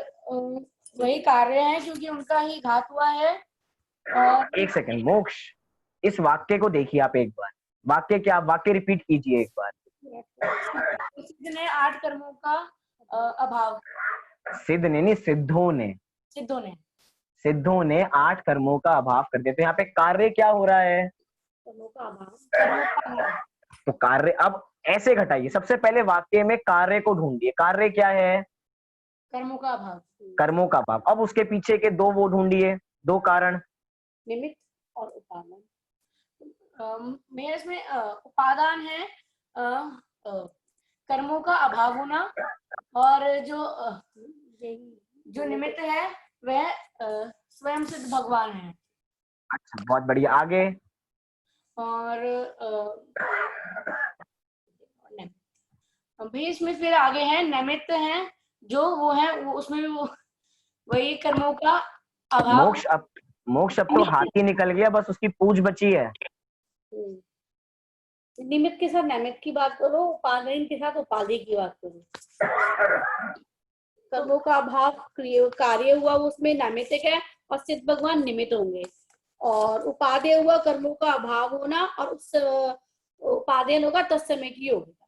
वही कार्य है क्योंकि उनका ही घात हुआ है। और एक सेकंड मोक्ष, इस वाक्य को देखिए आप एक बार। वाक्य क्या? वाक्य रिपीट कीजिए एक बार। सिद्ध ने 8 कर्मों का अभाव। सिद्ध ने नहीं, सिद्धों ने। सिद्धों ने सिद्धों ने 8 कर्मों का अभाव कर दिया। तो यहाँ पे कार्य क्या हो रहा है? कर्मों का अभाव। तो कार्य अब ऐसे घटाइए। सबसे पहले वाक्य में कार्य को ढूंढिए। कार्य क्या है? कर्मों का अभाव, कर्मों का अभाव। अब उसके पीछे के 2 वो ढूंढिए, 2 कारण। निमित्त और उपादान। मेरे इसमें उपादान है कर्मों का अभाव होना, और जो निमित्त है वह स्वयं सिद्ध भगवान है। अच्छा बहुत बढ़िया, आगे। और भी इसमें फिर आगे है निमित्त है जो वो है, वो उसमें भी वो वही कर्मों का अभाव। मोक्ष अब तो हाथी निकल गया, बस उसकी पूंछ बची है। निमित्त के साथ निमित्त की बात करो, उपादान के साथ उपाधि की बात करो। कर्मों का अभाव कार्य हुआ वो उसमें नैमित्तिक है और सिद्ध भगवान निमित्त होंगे, और उपादेय हुआ कर्मों का अभाव होना और उस उपादेय होगा तत्समय की योग्यता।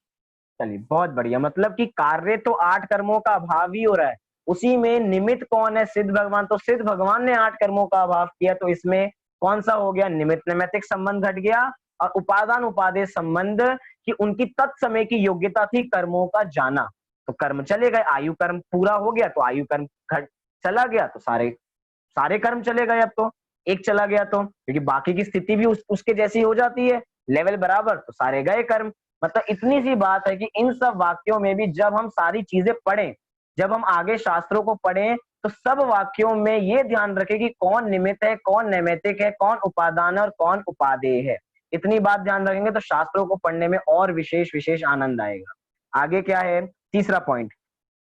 चलिए बहुत बढ़िया। मतलब कि कार्य तो 8 कर्मों का अभाव ही हो रहा है, उसी में निमित्त कौन है? सिद्ध भगवान। तो सिद्ध भगवान ने 8 कर्मों का अभाव किया, तो इसमें कौन सा हो गया? निमित्त नैमित्तिक संबंध घट गया। और उपादान उपादेय संबंध कि उनकी तत्समय की योग्यता थी कर्मों का जाना, तो कर्म चले गए। आयु कर्म पूरा हो गया तो आयु कर्म घट चला गया, तो सारे कर्म चले गए। अब तो एक चला गया, तो क्योंकि बाकी की स्थिति भी उसके जैसी हो जाती है, लेवल बराबर, तो सारे गए कर्म। मतलब इतनी सी बात है कि इन सब वाक्यों में भी जब हम सारी चीजें पढ़ें, जब हम आगे शास्त्रों को पढ़ें, तो सब वाक्यों में ये ध्यान रखें कि कौन निमित्त है, कौन नैमित्तिक है, कौन उपादान है और कौन उपादेय है। इतनी बात ध्यान रखेंगे तो शास्त्रों को पढ़ने में और विशेष आनंद आएगा। आगे क्या है? तीसरा पॉइंट,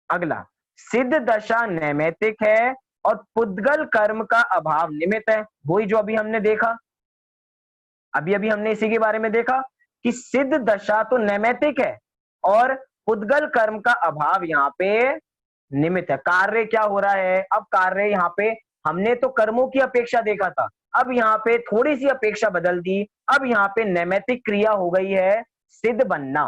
अगला, सिद्ध दशा नैमित्तिक है और पुद्गल कर्म का अभाव निमित्त है। वही जो अभी हमने देखा, अभी हमने इसी के बारे में देखा कि सिद्ध दशा तो नैमित्तिक है और पुद्गल कर्म का अभाव यहाँ पे निमित्त है। कार्य क्या हो रहा है? अब कार्य यहाँ पे हमने तो कर्मों की अपेक्षा देखा था, अब यहाँ पे थोड़ी सी अपेक्षा बदल दी। अब यहाँ पे नैमित्तिक क्रिया हो गई है सिद्ध बनना।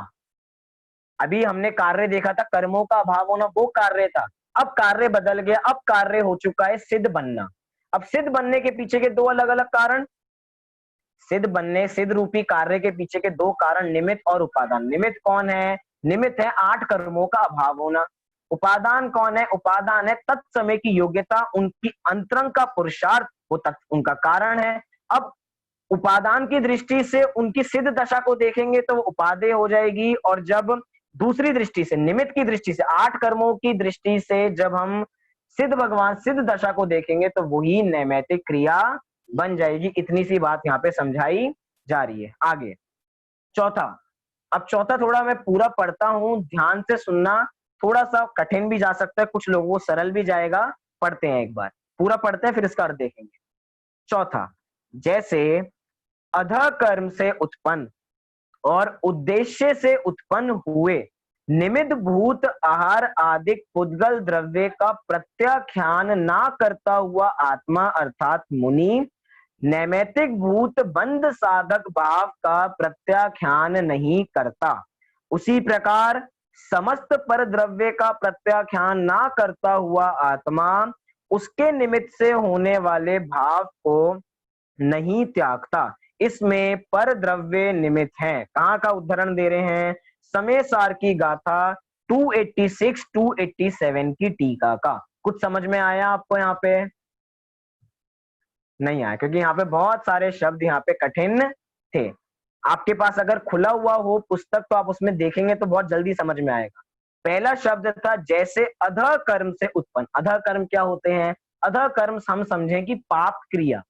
अभी हमने कार्य देखा था, कर्मों का अभाव होना वो कार्य था, अब कार्य बदल गया, अब कार्य हो चुका है सिद्ध बनना। अब सिद्ध बनने के पीछे के दो अलग अलग कारण, सिद्ध बनने, सिद्ध रूपी कार्य के पीछे के दो कारण, निमित्त और उपादान। निमित्त कौन है? निमित्त है 8 कर्मों का अभाव होना। उपादान कौन है? उपादान है तत्समय की योग्यता, उनकी अंतरंग का पुरुषार्थ, वो उनका कारण है। अब उपादान की दृष्टि से उनकी सिद्ध दशा को देखेंगे तो वो उपादेय हो जाएगी, और जब दूसरी दृष्टि से, निमित्त की दृष्टि से, 8 कर्मों की दृष्टि से जब हम सिद्ध भगवान, सिद्ध दशा को देखेंगे तो वही नैमित्तिक क्रिया बन जाएगी। इतनी सी बात यहाँ पे समझाई जा रही है। आगे चौथा, अब चौथा थोड़ा मैं पूरा पढ़ता हूं, ध्यान से सुनना, थोड़ा सा कठिन भी जा सकता है, कुछ लोगों को सरल भी जाएगा। पढ़ते हैं, एक बार पूरा पढ़ते हैं फिर इसका अर्थ देखेंगे। चौथा, जैसे अधः कर्म से उत्पन्न और उद्देश्य से उत्पन्न हुए निमित्त भूत आहार आदि पुद्गल द्रव्य का प्रत्याख्यान ना करता हुआ आत्मा अर्थात मुनि नैमित्तिक भूत बंध साधक भाव का प्रत्याख्यान नहीं करता, उसी प्रकार समस्त पर द्रव्य का प्रत्याख्यान ना करता हुआ आत्मा उसके निमित्त से होने वाले भाव को नहीं त्यागता। इसमें पर द्रव्य निमित्त है। कहाँ का उदाहरण दे रहे हैं? समय सार की गाथा 286 287 की टीका का। कुछ समझ में आया आपको? यहाँ पे नहीं आया, क्योंकि यहाँ पे बहुत सारे शब्द यहाँ पे कठिन थे। आपके पास अगर खुला हुआ हो पुस्तक तो आप उसमें देखेंगे तो बहुत जल्दी समझ में आएगा। पहला शब्द था जैसे अधः कर्म से उत्पन्न। अधः कर्म क्या होते हैं? अधः कर्म हम समझें कि पाप क्रिया।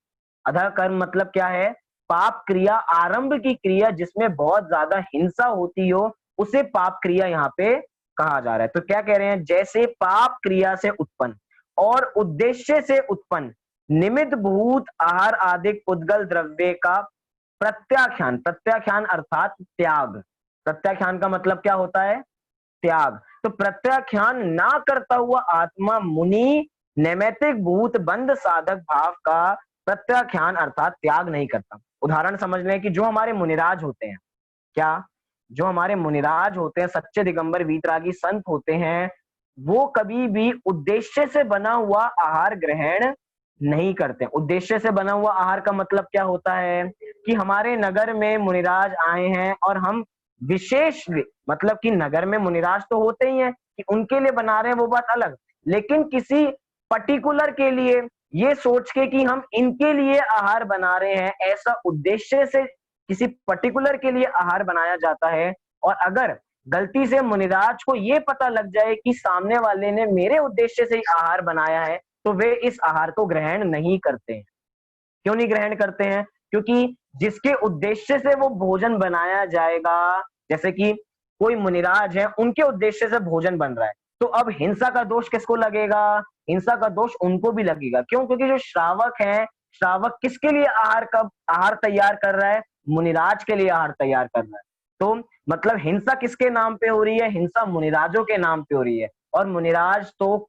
अधः कर्म मतलब क्या है? पाप क्रिया, आरंभ की क्रिया जिसमें बहुत ज्यादा हिंसा होती हो, उसे पाप क्रिया यहाँ पे कहा जा रहा है। तो क्या कह रहे हैं? जैसे पाप क्रिया से उत्पन्न और उद्देश्य से उत्पन्न निमित्त भूत आहार आदि पुद्गल द्रव्य का प्रत्याख्यान, प्रत्याख्यान अर्थात त्याग। प्रत्याख्यान का मतलब क्या होता है? त्याग। तो प्रत्याख्यान ना करता हुआ आत्मा मुनि नैमित्तिक भूत बंध साधक भाव का प्रत्याख्यान अर्थात त्याग नहीं करता। उदाहरण समझ लें कि जो हमारे मुनिराज होते हैं, क्या जो हमारे मुनिराज होते हैं, सच्चे दिगंबर वीतरागी संत होते हैं, वो कभी भी उद्देश्य से बना हुआ आहार ग्रहण नहीं करते। उद्देश्य से बना हुआ आहार का मतलब क्या होता है? कि हमारे नगर में मुनिराज आए हैं और हम विशेष, मतलब कि नगर में मुनिराज तो होते ही हैं, कि उनके लिए बना रहे हैं वो बात अलग, लेकिन किसी पर्टिकुलर के लिए ये सोच के कि हम इनके लिए आहार बना रहे हैं, ऐसा उद्देश्य से किसी पर्टिकुलर के लिए आहार बनाया जाता है। और अगर गलती से मुनिराज को ये पता लग जाए कि सामने वाले ने मेरे उद्देश्य से ही आहार बनाया है, तो वे इस आहार को ग्रहण नहीं करते हैं। क्यों नहीं ग्रहण करते हैं? क्योंकि जिसके उद्देश्य से वो भोजन बनाया जाएगा, जैसे कि कोई मुनिराज है, उनके उद्देश्य से भोजन बन रहा है, तो अब हिंसा का दोष किसको लगेगा? हिंसा का दोष उनको भी लगेगा। क्यों? क्योंकि जो श्रावक है, श्रावक किसके लिए आहार तैयार कर रहा है? मुनिराज के लिए आहार तैयार कर रहा है। तो मतलब हिंसा किसके नाम पे हो रही है? हिंसा मुनिराजों के नाम पे हो रही है। और मुनिराज तो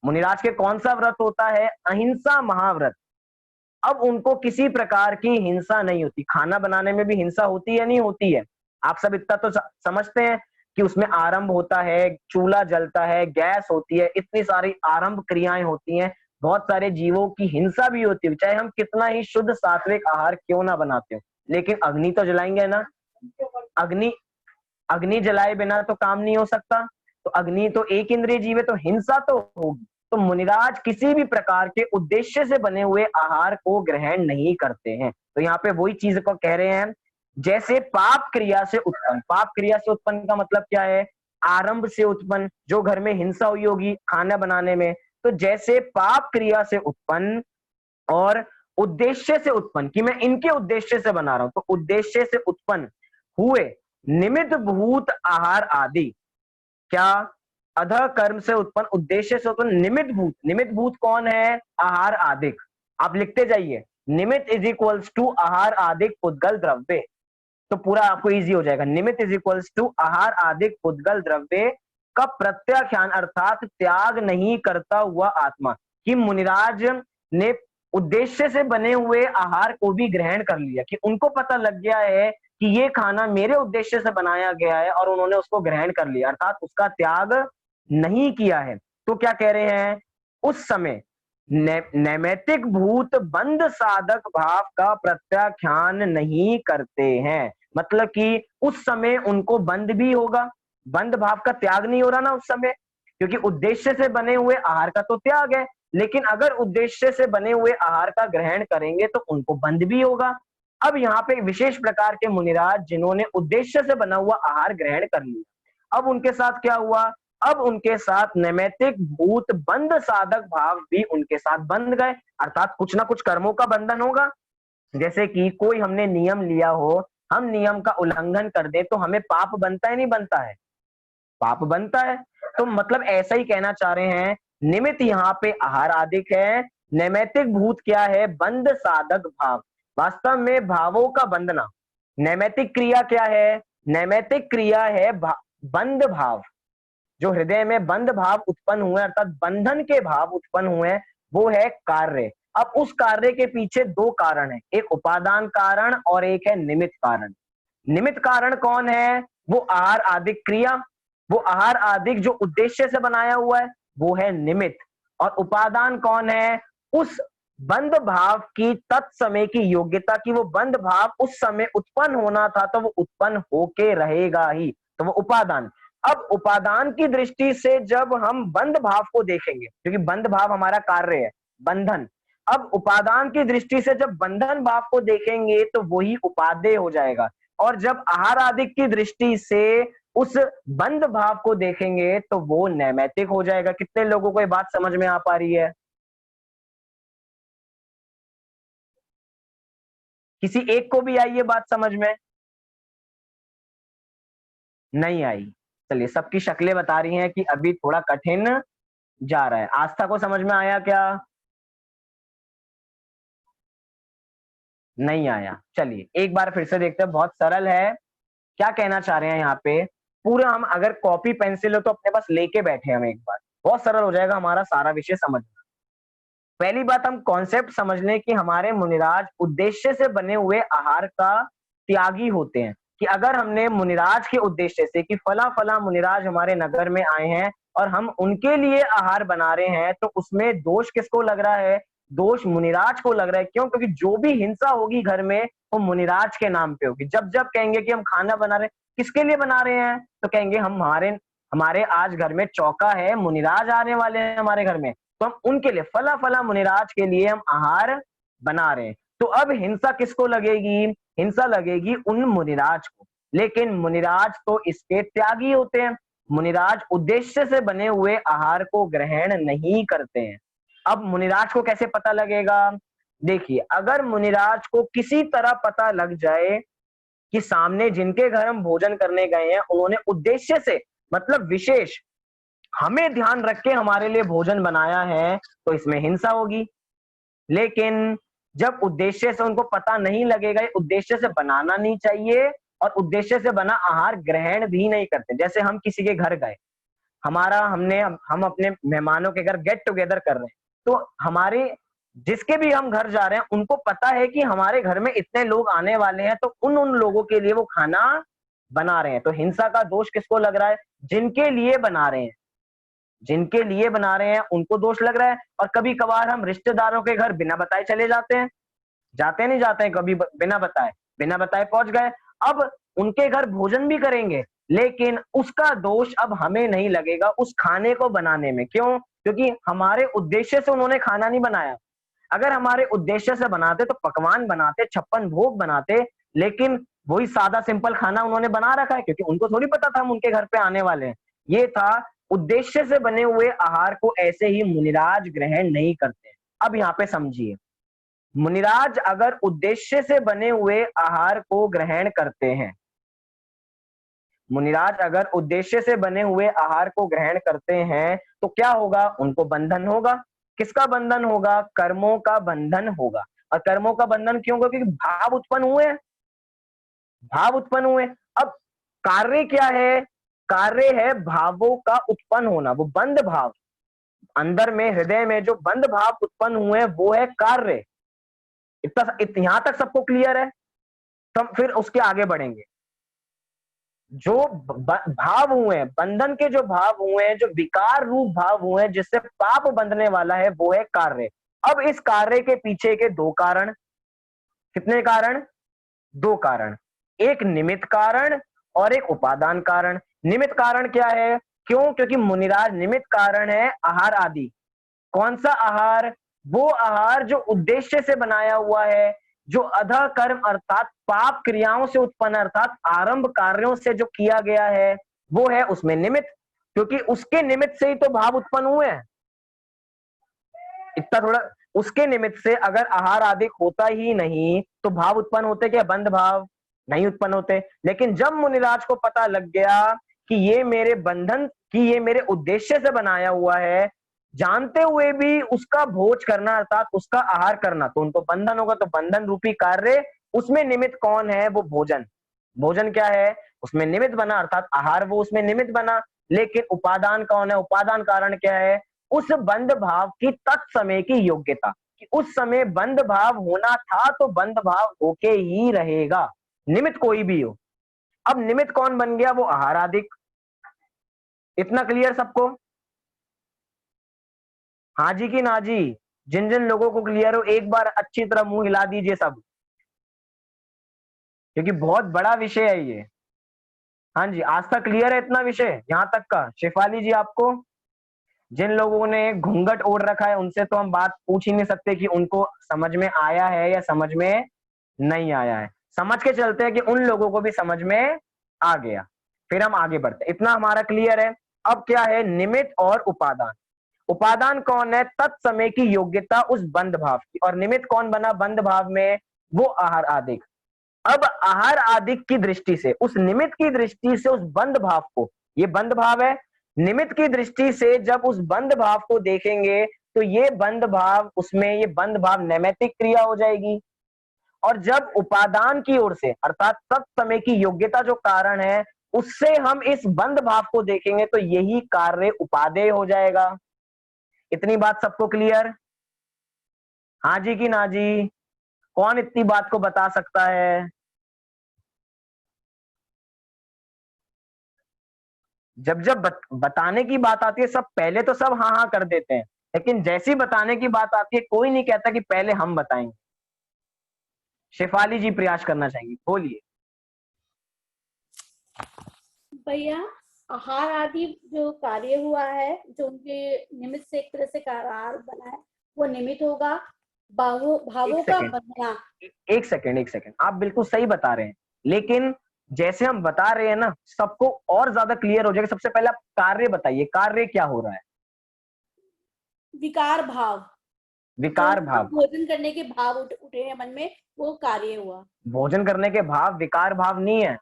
मुनिराज के कौन सा व्रत होता है? अहिंसा महाव्रत। अब उनको किसी प्रकार की हिंसा नहीं होती। खाना बनाने में भी हिंसा होती है, नहीं होती है? आप सब इतना तो समझते हैं कि उसमें आरंभ होता है, चूल्हा जलता है, गैस होती है, इतनी सारी आरंभ क्रियाएं होती हैं, बहुत सारे जीवों की हिंसा भी होती है, चाहे हम कितना ही शुद्ध सात्विक आहार क्यों ना बनाते हो, लेकिन अग्नि तो जलाएंगे ना। अग्नि जलाए बिना तो काम नहीं हो सकता। तो अग्नि तो एक इंद्रिय जीव है, तो हिंसा तो होगी। तो मुनिराज किसी भी प्रकार के उद्देश्य से बने हुए आहार को ग्रहण नहीं करते हैं। तो यहाँ पे वही चीज को कह रहे हैं, जैसे पाप क्रिया से उत्पन्न। पाप क्रिया से उत्पन्न का मतलब क्या है? आरंभ से उत्पन्न, जो घर में हिंसा हुई होगी खाना बनाने में। तो जैसे पाप क्रिया से उत्पन्न और उद्देश्य से उत्पन्न, कि मैं इनके उद्देश्य से बना रहा हूं, तो उद्देश्य से उत्पन्न हुए निमित्त भूत आहार आदि, क्या? अधः कर्म से उत्पन्न, उद्देश्य से उत्पन्न निमित्त भूत। निमित्त भूत कौन है? आहार आदिक। आप लिखते जाइए, निमित्त इज इक्वल्स टू आहार आदिक पुद्गल द्रव्य, तो पूरा आपको इजी हो जाएगा। निमित्त इज इक्वल्स टू आहार आदिक पुद्गल द्रव्य का प्रत्याख्यान अर्थात त्याग नहीं करता हुआ आत्मा। कि मुनिराज ने उद्देश्य से बने हुए आहार को भी ग्रहण कर लिया, कि उनको पता लग गया है कि ये खाना मेरे उद्देश्य से बनाया गया है और उन्होंने उसको ग्रहण कर लिया, अर्थात उसका त्याग नहीं किया है। तो क्या कह रहे हैं, उस समय नैमित्तिक भूत बंध साधक भाव का प्रत्याख्यान नहीं करते हैं। मतलब कि उस समय उनको बंध भी होगा, बंध भाव का त्याग नहीं हो रहा ना उस समय, क्योंकि उद्देश्य से बने हुए आहार का तो त्याग है, लेकिन अगर उद्देश्य से बने हुए आहार का ग्रहण करेंगे तो उनको बंध भी होगा। अब यहाँ पे विशेष प्रकार के मुनिराज जिन्होंने उद्देश्य से बना हुआ आहार ग्रहण कर लिया, अब उनके साथ क्या हुआ, अब उनके साथ नैमित्तिक भूत बंध साधक भाव भी उनके साथ बंध गए, अर्थात कुछ ना कुछ कर्मों का बंधन होगा। जैसे कि कोई हमने नियम लिया हो, हम नियम का उल्लंघन कर दे तो हमें पाप बनता है नहीं बनता है, पाप बनता है। तो मतलब ऐसा ही कहना चाह रहे हैं, निमित्त यहाँ पे आहार आदिक है, नैमित्तिक भूत क्या है, बंध साधक भाव, वास्तव में भावों का बंधना। नैमित्तिक क्रिया क्या है, नैमित्तिक क्रिया है बंध भाव, जो हृदय में बंध भाव उत्पन्न हुए अर्थात बंधन के भाव उत्पन्न हुए, वो है कार्य। अब उस कार्य के पीछे दो कारण है, एक उपादान कारण और एक है निमित्त कारण। निमित्त कारण कौन है, वो आहार आदिक क्रिया, वो आहार आदिक जो उद्देश्य से बनाया हुआ है वो है निमित्त। और उपादान कौन है, उस बंध भाव की तत्समय की योग्यता की वो बंध भाव उस समय उत्पन्न होना था तो वो उत्पन्न होके रहेगा ही, तो वो उपादान। अब उपादान की दृष्टि से जब हम बंध भाव को देखेंगे, क्योंकि बंध भाव हमारा कार्य है, बंधन, अब उपादान की दृष्टि से जब बंधन भाव को देखेंगे तो वही उपादेय हो जाएगा, और जब आहार आदिक की दृष्टि से उस बंध भाव को देखेंगे तो वो नैमित्तिक हो जाएगा। कितने लोगों को ये बात समझ में आ पा रही है, किसी एक को भी आई ये बात समझ में, नहीं आई? चलिए, सबकी शक्लें बता रही हैं कि अभी थोड़ा कठिन जा रहा है। आस्था को समझ में आया क्या, नहीं आया? चलिए एक बार फिर से देखते हैं, बहुत सरल है। क्या कहना चाह रहे हैं यहाँ पे, पूरा हम अगर कॉपी पेंसिल हो तो अपने पास लेके बैठे हम एक बार, बहुत सरल हो जाएगा हमारा सारा विषय समझना। पहली बात हम कॉन्सेप्ट समझ लें कि हमारे मुनिराज उद्देश्य से बने हुए आहार का त्यागी होते हैं। कि अगर हमने मुनिराज के उद्देश्य से कि फला फला मुनिराज हमारे नगर में आए हैं और हम उनके लिए आहार बना रहे हैं, तो उसमें दोष किसको लग रहा है, दोष मुनिराज को लग रहा है। क्यों? क्योंकि जो भी हिंसा होगी घर में वो मुनिराज के नाम पे होगी। जब जब कहेंगे कि हम खाना बना रहे हैं, किसके लिए बना रहे हैं, तो कहेंगे हम हमारे आज घर में चौका है, मुनिराज आने वाले हैं हमारे घर में, तो हम उनके लिए फला फला मुनिराज के लिए हम आहार बना रहे हैं। तो अब हिंसा किसको लगेगी, हिंसा लगेगी उन मुनिराज को। लेकिन मुनिराज तो इसके त्यागी होते हैं, मुनिराज उद्देश्य से बने हुए आहार को ग्रहण नहीं करते हैं। अब मुनिराज को कैसे पता लगेगा, देखिए, अगर मुनिराज को किसी तरह पता लग जाए कि सामने जिनके घर हम भोजन करने गए हैं उन्होंने उद्देश्य से, मतलब विशेष हमें ध्यान रख के हमारे लिए भोजन बनाया है, तो इसमें हिंसा होगी। लेकिन जब उद्देश्य से उनको पता नहीं लगेगा, ये उद्देश्य से बनाना नहीं चाहिए और उद्देश्य से बना आहार ग्रहण भी नहीं करते। जैसे हम किसी के घर गए, हम अपने मेहमानों के घर गेट टुगेदर कर रहे हैं, तो हमारे जिसके भी हम घर जा रहे हैं उनको पता है कि हमारे घर में इतने लोग आने वाले हैं, तो उन लोगों के लिए वो खाना बना रहे हैं। तो हिंसा का दोष किसको लग रहा है, जिनके लिए बना रहे हैं, जिनके लिए बना रहे हैं उनको दोष लग रहा है। और कभी कभार हम रिश्तेदारों के घर बिना बताए चले जाते हैं, जाते नहीं जाते हैं, कभी बिना बताए पहुंच गए। अब उनके घर भोजन भी करेंगे, लेकिन उसका दोष अब हमें नहीं लगेगा उस खाने को बनाने में। क्यों? क्योंकि हमारे उद्देश्य से उन्होंने खाना नहीं बनाया। अगर हमारे उद्देश्य से बनाते तो पकवान बनाते, 56 भोग बनाते, लेकिन वही सादा सिंपल खाना उन्होंने बना रखा है, क्योंकि उनको थोड़ी पता था हम उनके घर पे आने वाले हैं। ये था उद्देश्य से बने हुए आहार को ऐसे ही मुनिराज ग्रहण नहीं करते। अब यहाँ पे समझिए, मुनिराज अगर उद्देश्य से बने हुए आहार को ग्रहण करते हैं, मुनिराज अगर उद्देश्य से बने हुए आहार को ग्रहण करते हैं तो क्या होगा, उनको बंधन होगा। किसका बंधन होगा, कर्मों का बंधन होगा। और कर्मों का बंधन क्यों होगा, क्योंकि भाव उत्पन्न हुए हैं, भाव उत्पन्न हुए। अब कार्य क्या है, कार्य है भावों का उत्पन्न होना, वो बंध भाव अंदर में हृदय में जो बंध भाव उत्पन्न हुए हैं वो है कार्य। इतना यहां तक सबको क्लियर है? फिर उसके आगे बढ़ेंगे। जो भाव हुए हैं, बंधन के जो भाव हुए हैं, जो विकार रूप भाव हुए हैं, जिससे पाप बंधने वाला है, वो है कार्य। अब इस कार्य के पीछे के दो कारण, कितने कारण? दो कारण, एक निमित्त कारण और एक उपादान कारण। निमित्त कारण क्या है? क्यों? क्योंकि मुनिराज निमित्त कारण है आहार आदि। कौन सा आहार? वो आहार जो उद्देश्य से बनाया हुआ है, जो अधः कर्म अर्थात पाप क्रियाओं से उत्पन्न अर्थात आरंभ कार्यों से जो किया गया है, वो है उसमें निमित्त, क्योंकि उसके निमित्त से ही तो भाव उत्पन्न हुए हैं। इतना थोड़ा, उसके निमित्त से अगर आहार आदि होता ही नहीं तो भाव उत्पन्न होते क्या? बंध भाव नहीं उत्पन्न होते। लेकिन जब मुनिराज को पता लग गया कि ये मेरे बंधन की, ये मेरे उद्देश्य से बनाया हुआ है, जानते हुए भी उसका भोज करना अर्थात उसका आहार करना, तो उनको बंधन होगा। तो बंधन रूपी कार्य, उसमें निमित्त कौन है? वो भोजन। भोजन क्या है? उसमें निमित्त बना अर्थात आहार, वो उसमें निमित्त बना। लेकिन उपादान कौन है? उपादान कारण क्या है? उस बंध भाव की तत्समय की योग्यता, कि उस समय बंध भाव होना था तो बंध भाव होके ही रहेगा, निमित्त कोई भी हो। अब निमित्त कौन बन गया? वो आहार आदिक। इतना क्लियर सबको? हाँ जी कि ना जी? जिन जिन लोगों को क्लियर हो एक बार अच्छी तरह मुंह हिला दीजिए सब, क्योंकि बहुत बड़ा विषय है ये। हाँ जी, आज तक क्लियर है इतना विषय यहां तक का? शेफाली जी आपको? जिन लोगों ने घूंघट ओढ़ रखा है उनसे तो हम बात पूछ ही नहीं सकते कि उनको समझ में आया है या समझ में नहीं आया है। समझ के चलते हैं कि उन लोगों को भी समझ में आ गया, फिर हम आगे बढ़ते हैं। इतना हमारा क्लियर है। अब क्या है? निमित्त और उपादान। उपादान कौन है? तत्समय की योग्यता उस बंध भाव की। और निमित्त कौन बना बंध भाव में? वो आहार आदिक। अब आहार आदिक की दृष्टि से, उस निमित्त की दृष्टि से उस बंध भाव को, ये बंध भाव है, निमित्त की दृष्टि से जब उस बंध भाव को देखेंगे तो ये बंध भाव, उसमें ये बंध भाव नैमित्तिक क्रिया हो जाएगी। और जब उपादान की ओर से अर्थात तत्समय की योग्यता जो कारण है, उससे हम इस बंध भाव को देखेंगे तो यही कार्य उपादेय हो जाएगा। इतनी बात सबको क्लियर? हाँ जी कि ना जी? कौन इतनी बात को बता सकता है? जब जब बताने की बात आती है, सब पहले तो सब हाँ हाँ कर देते हैं, लेकिन जैसी बताने की बात आती है कोई नहीं कहता कि पहले हम बताएंगे। शेफाली जी प्रयास करना चाहिए, बोलिए। भैया, आहार आदि जो कार्य हुआ है, जो उनके निमित्त से एक तरह से आहार बना है, वो निमित्त होगा। भावों का बनना। एक सेकंड, आप बिल्कुल सही बता रहे हैं, लेकिन जैसे हम बता रहे हैं ना, सबको और ज्यादा क्लियर हो जाएगा। सबसे पहले आप कार्य बताइए, कार्य क्या हो रहा है? विकार भाव। विकार भाव। भोजन करने के भाव उठे हैं मन में, वो कार्य हुआ। भोजन करने के भाव विकार भाव नहीं है,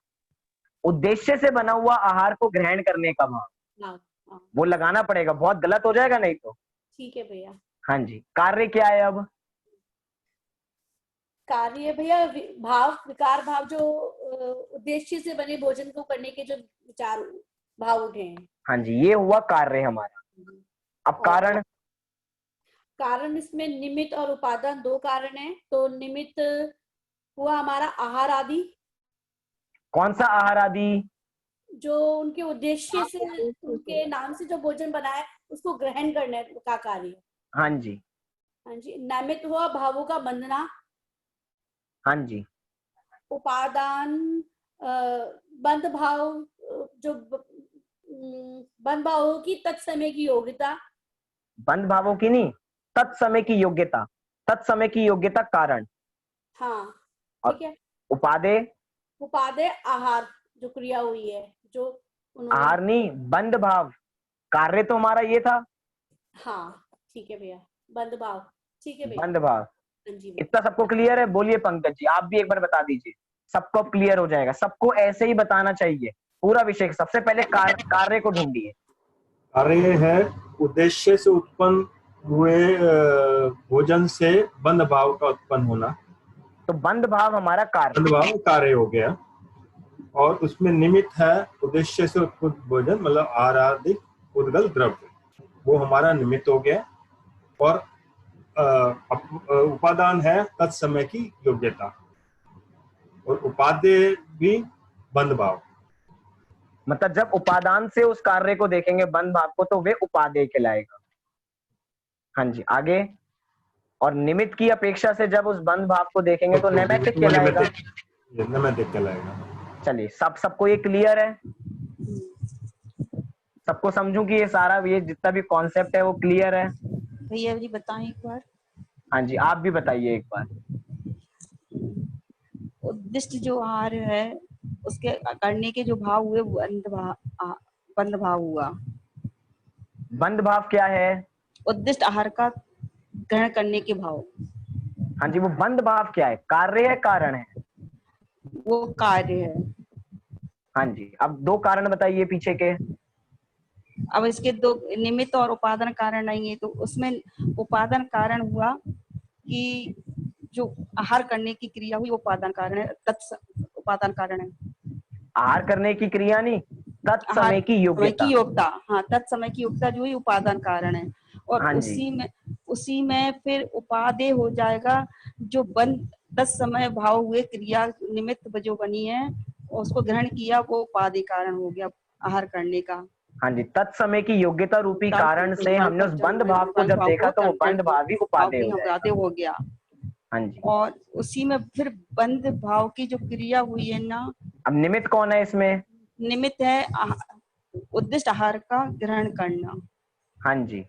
उद्देश्य से बना हुआ आहार को ग्रहण करने का भाव। हाँ। वो लगाना पड़ेगा, बहुत गलत हो जाएगा नहीं तो। ठीक है भैया। हाँ जी, कार्य क्या है अब? कार्य भैया भाव, विकार भाव, जो उद्देश्य से बने भोजन को करने के जो विचार भाव उठे हैं। हाँ जी, ये हुआ कार्य हमारा। अब कारण? कारण इसमें निमित्त और उपादान दो कारण है। तो निमित्त हुआ हमारा आहार आदि। कौन सा आहार आदि? जो उनके उद्देश्य से, उनके नाम से जो भोजन बना है उसको ग्रहण करने का कार्य। हाँ जी। हाँ जी। निमित्त हुआ भावों का बंधना। हाँ जी। उपादान बंध भाव, जो बंध भावों की तत्समय की योग्यता। बंध भावों की नहीं, तत्समय की योग्यता। तत्समय की योग्यता कारण। हाँ ठीक है। उपादेय? उपादेय आहार, जो क्रिया हुई है, जो आहार नहीं, बंध भाव। कार्य तो हमारा ये था। हाँ ठीक है भैया, बंध भाव। ठीक है भैया। बंध भाव। हाँ जी। इतना सबको क्लियर है? बोलिए पंकज जी, आप भी एक बार बता दीजिए, सबको क्लियर हो जाएगा। सबको ऐसे ही बताना चाहिए पूरा विषय। सबसे पहले कार्य को ढूंढिए। कार्य है उद्देश्य से उत्पन्न हुए भोजन से बंध भाव का उत्पन्न होना। तो बंध भाव हमारा कार्य, बंध भाव कार्य हो गया। और उसमें निमित्त है उद्देश्य से उत्पन्न भोजन, मतलब आराधिक उद्गल द्रव्य, वो हमारा निमित्त हो गया। और उपादान है तत्समय की योग्यता। और उपादेय भी बंध भाव। मतलब जब उपादान से उस कार्य को देखेंगे बंध भाव को तो वे उपादेय कहलाएगा। हाँ जी, आगे। और निमित्त की अपेक्षा से जब उस बंध भाव को देखेंगे तो नैमित्तिक कहलाएगा। नैमित्तिक कहलाएगा। चलिए, सबको ये क्लियर है? सबको समझूं कि ये सारा ये जितना भी कॉन्सेप्ट है वो क्लियर है? भैया जी बताएं एक बार। हाँ जी, आप भी बताइए एक बार। उद्दिष्ट जो आहार है उसके करने के जो भाव हुए वो बंध भाव हुआ। बंध भाव क्या है? उद्दिष्ट आहार का ग्रहण करने के भाव। हाँ जी, वो बंध भाव क्या है? कार्य है, कारण है? वो कार्य है। हाँ जी, अब दो कारण बताइए पीछे के। अब इसके दो निमित्त और उपादान कारण नहीं है, तो उसमें उपादान कारण हुआ कि जो आहार करने की क्रिया हुई उपादान कारण है, उपादान कारण है। आहार करने की क्रिया नहीं, तत्समय की योग्यता। हाँ, तत्समय की योग्यता जो है उपादान कारण है। और हाँ जी, उसी में फिर उपादेय हो जाएगा जो तत्समय भाव हुए क्रिया निमित्त जो बनी है उसको ग्रहण किया, वो उपादेय कारण हो गया आहार करने का। हाँ जी, तत्समय की योग्यता रूपी कारण से हमने उस बंध भाव को जब देखा तो वो बंध भाव ही उपादेय हो जाएगा। हो गया। हाँ जी, और उसी में फिर बंध भाव की जो क्रिया हुई है ना, अब निमित्त कौन है इसमें? निमित्त है उद्दिष्ट आहार का ग्रहण करना। हाँ जी,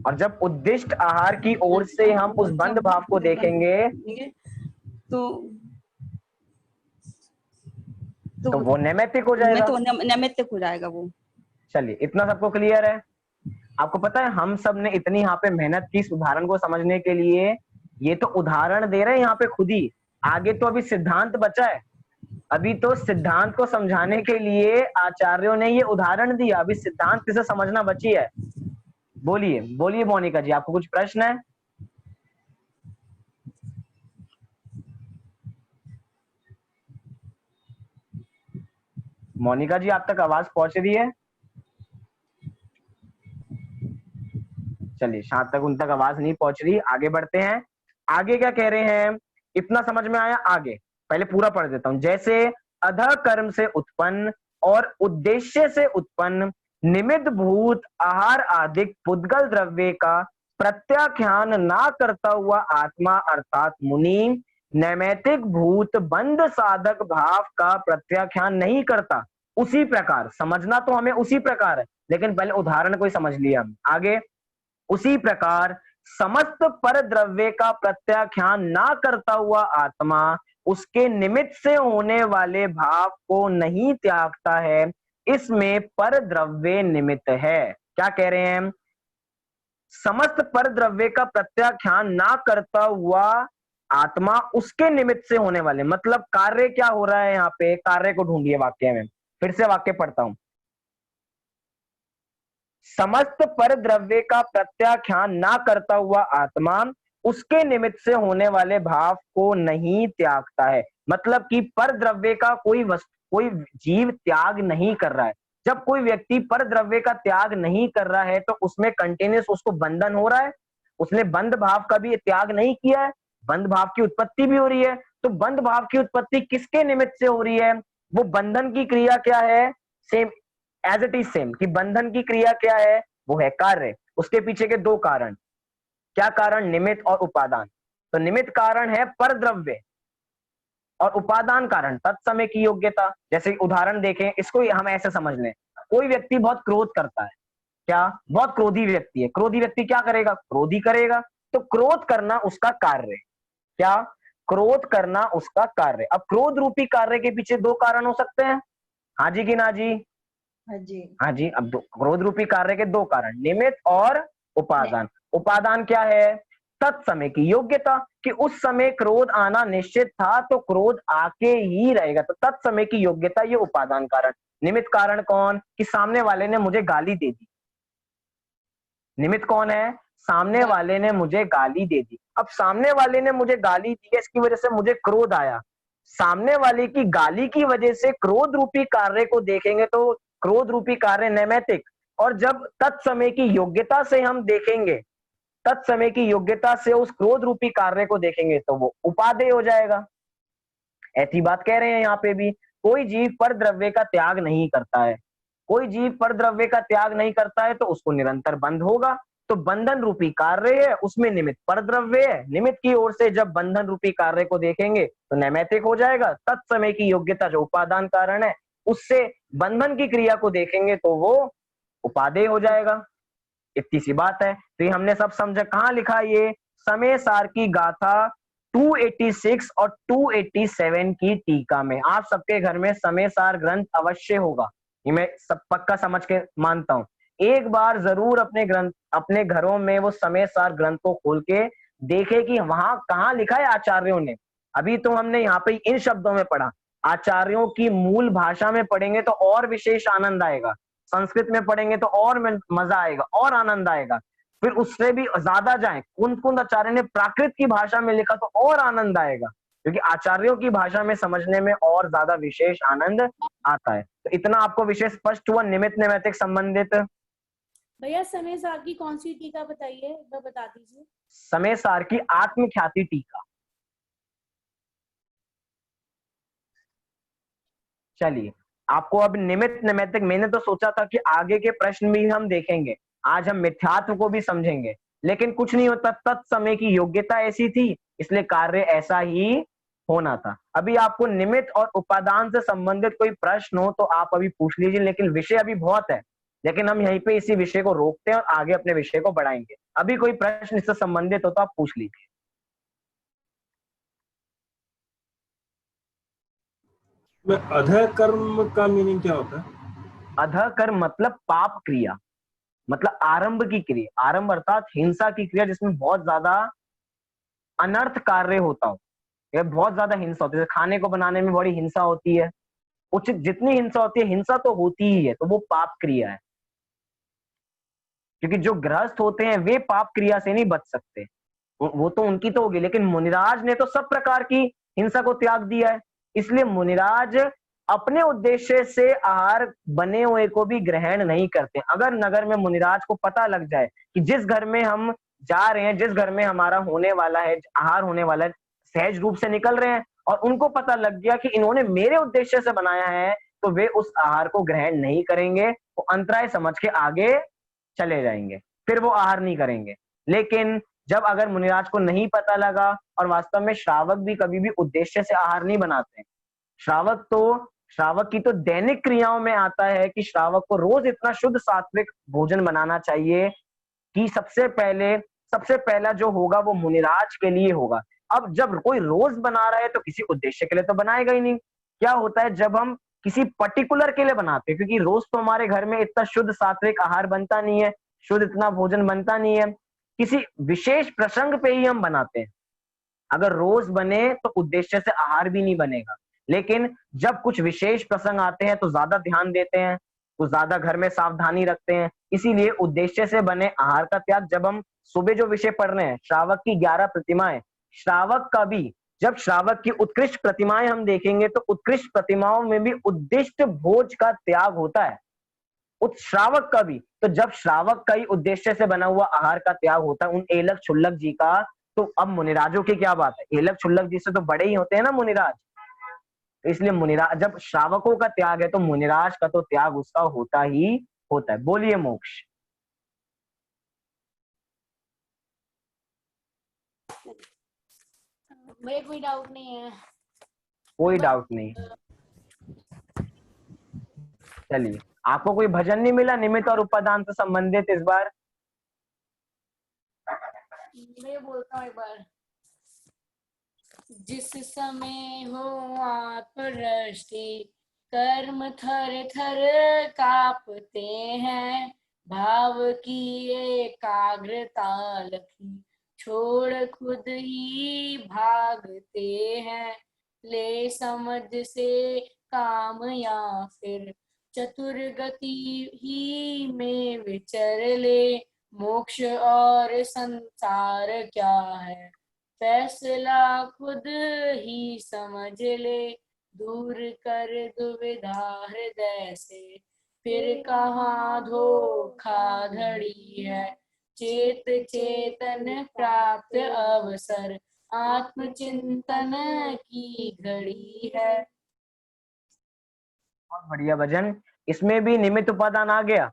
और जब उद्दिष्ट आहार की ओर से हम उस बंध भाव को देखेंगे तो वो नैमित्तिक हो जाएगा। तो नैमित्तिक हो जाएगा वो। चलिए, इतना सबको क्लियर है? आपको पता है हम सब ने इतनी यहाँ पे मेहनत की इस उदाहरण को समझने के लिए। ये तो उदाहरण दे रहे हैं यहाँ पे खुद ही, आगे तो अभी सिद्धांत बचा है। अभी तो सिद्धांत को समझाने के लिए आचार्यों ने ये उदाहरण दिया, अभी सिद्धांत किसे समझना बची है। बोलिए बोलिए मोनिका जी, आपको कुछ प्रश्न है? मोनिका जी, आप तक आवाज पहुंच रही है? चलिए, शायद तक उन तक आवाज नहीं पहुंच रही, आगे बढ़ते हैं। आगे क्या कह रहे हैं, इतना समझ में आया? आगे पहले पूरा पढ़ देता हूं। जैसे अधः कर्म से उत्पन्न और उद्देश्य से उत्पन्न निमित्त भूत आहार आदि पुद्गल द्रव्य का प्रत्याख्यान ना करता हुआ आत्मा अर्थात मुनि नैमित्तिक भूत बंध साधक भाव का प्रत्याख्यान नहीं करता। उसी प्रकार, समझना तो हमें उसी प्रकार है, लेकिन पहले उदाहरण को ही समझ लिया। आगे, उसी प्रकार समस्त पर द्रव्य का प्रत्याख्यान ना करता हुआ आत्मा उसके निमित्त से होने वाले भाव को नहीं त्यागता है। इसमें पर द्रव्य निमित्त है। क्या कह रहे हैं? समस्त पर द्रव्य का प्रत्याख्यान ना करता हुआ आत्मा उसके निमित्त से होने वाले, मतलब कार्य क्या हो रहा है यहाँ पे, कार्य को ढूंढिए वाक्य में। फिर से वाक्य पढ़ता हूं। समस्त पर द्रव्य का प्रत्याख्यान ना करता हुआ आत्मा उसके निमित्त से होने वाले भाव को नहीं त्यागता है। मतलब कि पर द्रव्य का कोई जीव त्याग नहीं कर रहा है। जब कोई व्यक्ति पर द्रव्य का त्याग नहीं कर रहा है तो उसमें कंटिन्यूस उसको बंधन हो रहा है। उसने बंध भाव का भी त्याग नहीं किया है, बंध भाव की उत्पत्ति भी हो रही है। तो बंध भाव की उत्पत्ति किसके निमित्त से हो रही है? वो बंधन की क्रिया क्या है? Same as it is same, कि बंधन की क्रिया क्या है? वो है कार्य। उसके पीछे के दो कारण, क्या कारण? निमित्त और उपादान। तो निमित्त कारण है पर द्रव्य और उपादान कारण तत्समय की योग्यता। जैसे उदाहरण देखें, इसको हम ऐसे समझ लें, कोई व्यक्ति बहुत क्रोध करता है, क्या बहुत क्रोधी व्यक्ति है, क्रोधी व्यक्ति क्या करेगा? क्रोधी करेगा। तो क्रोध करना उसका कार्य, क्या? क्रोध करना उसका कार्य। अब क्रोध रूपी कार्य के पीछे दो कारण हो सकते हैं, हाँ जी कि ना जी? हाँ जी। हाँ जी। अब क्रोध रूपी कार्य के दो कारण, निमित्त और उपादान। उपादान क्या है? तत्समय की योग्यता, कि उस समय क्रोध आना निश्चित था तो क्रोध आके ही रहेगा। तो तत्समय की योग्यता, ये उपादान कारण। निमित्त कारण कौन? कि सामने वाले ने मुझे गाली दे दी। निमित्त कौन है? सामने वाले ने मुझे गाली दे दी। अब सामने वाले ने मुझे गाली दी है, इसकी वजह से मुझे क्रोध आया। सामने वाले की गाली की वजह से क्रोध रूपी कार्य को देखेंगे तो क्रोध रूपी कार्य नैमित्तिक। और जब तत्समय की योग्यता से हम देखेंगे, तत्समय की योग्यता से उस क्रोध रूपी कार्य को देखेंगे तो वो उपादेय हो जाएगा। ऐसी बात कह रहे हैं यहाँ पे भी, कोई जीव पर द्रव्य का त्याग नहीं करता है, कोई जीव पर द्रव्य का त्याग नहीं करता है तो उसको निरंतर बंध होगा। तो बंधन रूपी कार्य है, उसमें निमित्त पर द्रव्य है, निमित्त की ओर से जब बंधन रूपी कार्य को देखेंगे तो नैमित्तिक हो जाएगा। तत्समय की योग्यता जो उपादान कारण है उससे बंधन की क्रिया को देखेंगे तो वो उपादेय हो जाएगा। इतनी सी बात है। तो ये हमने सब समझा। कहाँ लिखा ये? समय सार की गाथा 286 और 287 की टीका में। आप सबके घर में समय सार ग्रंथ अवश्य होगा, ये मैं सब पक्का समझ के मानता हूं। एक बार जरूर अपने घरों में वो समय सार ग्रंथ को खोल के देखे कि वहां कहाँ लिखा है आचार्यों ने। अभी तो हमने यहाँ पे इन शब्दों में पढ़ा, आचार्यों की मूल भाषा में पढ़ेंगे तो और विशेष आनंद आएगा, संस्कृत में पढ़ेंगे तो और मजा आएगा और आनंद आएगा। फिर उससे भी ज्यादा जाएं, कुंद कुंद आचार्य ने प्राकृत की भाषा में लिखा तो और आनंद आएगा, क्योंकि आचार्यों की भाषा में समझने में और ज्यादा विशेष आनंद आता है। तो इतना आपको विशेष स्पष्ट हुआ निमित्त नैमित्तिक संबंधित। भैया समय सार की कौन सी टीका बताइए, एक बार बता दीजिए। समय सार की आत्मख्याति टीका। चलिए, आपको अब निमित्त नैमित्तिक, मैंने तो सोचा था कि आगे के प्रश्न भी हम देखेंगे, आज हम मिथ्यात्व को भी समझेंगे, लेकिन कुछ नहीं होता, तत्समय की योग्यता ऐसी थी इसलिए कार्य ऐसा ही होना था। अभी आपको निमित्त और उपादान से संबंधित कोई प्रश्न हो तो आप अभी पूछ लीजिए, लेकिन विषय अभी बहुत है, लेकिन हम यहीं पे इसी विषय को रोकते हैं और आगे अपने विषय को बढ़ाएंगे। अभी कोई प्रश्न इससे संबंधित हो तो आप पूछ लीजिए। में अधः कर्म का मीनिंग क्या होता है? अधः कर्म मतलब पाप क्रिया, मतलब आरंभ की क्रिया, आरंभ अर्थात हिंसा की क्रिया जिसमें बहुत ज्यादा अनर्थ कार्य होता हो, ये बहुत ज्यादा हिंसा होती है। खाने को बनाने में बड़ी हिंसा होती है, उचित जितनी हिंसा होती है, हिंसा तो होती ही है, तो वो पाप क्रिया है। क्योंकि जो गृहस्थ होते हैं वे पाप क्रिया से नहीं बच सकते, वो तो उनकी तो होगी, लेकिन मुनिराज ने तो सब प्रकार की हिंसा को त्याग दिया है, इसलिए मुनिराज अपने उद्देश्य से आहार बने हुए को भी ग्रहण नहीं करते। अगर नगर में मुनिराज को पता लग जाए कि जिस घर में हम जा रहे हैं, जिस घर में हमारा होने वाला है, आहार होने वाला है, सहज रूप से निकल रहे हैं, और उनको पता लग गया कि इन्होंने मेरे उद्देश्य से बनाया है, तो वे उस आहार को ग्रहण नहीं करेंगे, वो अंतराय समझ के आगे चले जाएंगे, फिर वो आहार नहीं करेंगे। लेकिन जब अगर मुनिराज को नहीं पता लगा, और वास्तव में श्रावक भी कभी भी उद्देश्य से आहार नहीं बनाते, श्रावक की तो दैनिक क्रियाओं में आता है कि श्रावक को रोज इतना शुद्ध सात्विक भोजन बनाना चाहिए कि सबसे पहला जो होगा वो मुनिराज के लिए होगा। अब जब कोई रोज बना रहा है तो किसी उद्देश्य के लिए तो बनाएगा ही नहीं। क्या होता है जब हम किसी पर्टिकुलर के लिए बनाते हैं, क्योंकि रोज तो हमारे घर में इतना शुद्ध सात्विक आहार बनता नहीं है, शुद्ध इतना भोजन बनता नहीं है, किसी विशेष प्रसंग पे ही हम बनाते हैं। अगर रोज बने तो उद्देश्य से आहार भी नहीं बनेगा, लेकिन जब कुछ विशेष प्रसंग आते हैं तो ज्यादा ध्यान देते हैं, तो ज्यादा घर में सावधानी रखते हैं, इसीलिए उद्देश्य से बने आहार का त्याग। जब हम सुबह जो विषय पढ़ रहे हैं श्रावक की 11 प्रतिमाएं, श्रावक का भी, जब श्रावक की उत्कृष्ट प्रतिमाएं हम देखेंगे तो उत्कृष्ट प्रतिमाओं में भी उद्दिष्ट भोज का त्याग होता है, श्रावक का भी। तो जब श्रावक का ही उद्देश्य से बना हुआ आहार का त्याग होता है उन एलक क्षुल्लक जी का, तो अब मुनिराजों की क्या बात है, एलक क्षुल्लक जी से तो बड़े ही होते हैं ना मुनिराज। इसलिए मुनिराज, जब श्रावकों का त्याग है तो मुनिराज का तो त्याग उसका होता ही होता है। बोलिए मोक्ष। मेरे कोई डाउट नहीं है। कोई डाउट नहीं। चलिए, आपको कोई भजन नहीं मिला निमित्त और उपादान से संबंधित इस बार? मैं बोलता हूँ एक बार। जिस समय हो आत्मदृष्टि, कर्म थर थर कांपते हैं, भाव की एकाग्रता लखी छोड़ खुद ही भागते हैं, ले समझ से काम या फिर चतुर गति ही में विचर ले, मोक्ष और संसार क्या है फैसला खुद ही समझ ले, दूर कर दुविधा हृदय से फिर कहाँ धोखाधड़ी है, चेत चेतन प्राप्त अवसर आत्मचिंतन की घड़ी है। बहुत बढ़िया भजन। इसमें भी निमित्त उपादान आ गया।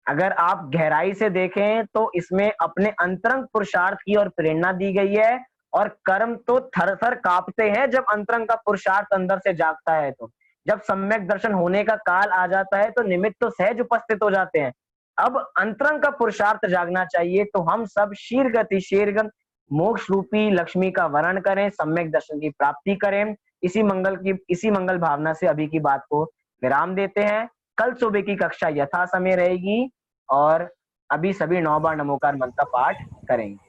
अगर आप गहराई से देखें तो इसमें अपने अंतरंग पुरुषार्थ की और प्रेरणा दी गई है, और कर्म तो थर-थर कांपते हैं जब अंतरंग का पुरुषार्थ अंदर से जागता है। तो जब सम्यक दर्शन होने का काल आ जाता है तो निमित्त तो सहज उपस्थित हो जाते हैं। अब अंतरंग का पुरुषार्थ जागना चाहिए, तो हम सब शीघ्र मोक्ष रूपी लक्ष्मी का वरण करें, सम्यक दर्शन की प्राप्ति करें। इसी मंगल भावना से अभी की बात को विराम देते हैं। कल सुबह की कक्षा यथा समय रहेगी और अभी सभी 9 बार नमोकार मंत्र का पाठ करेंगे।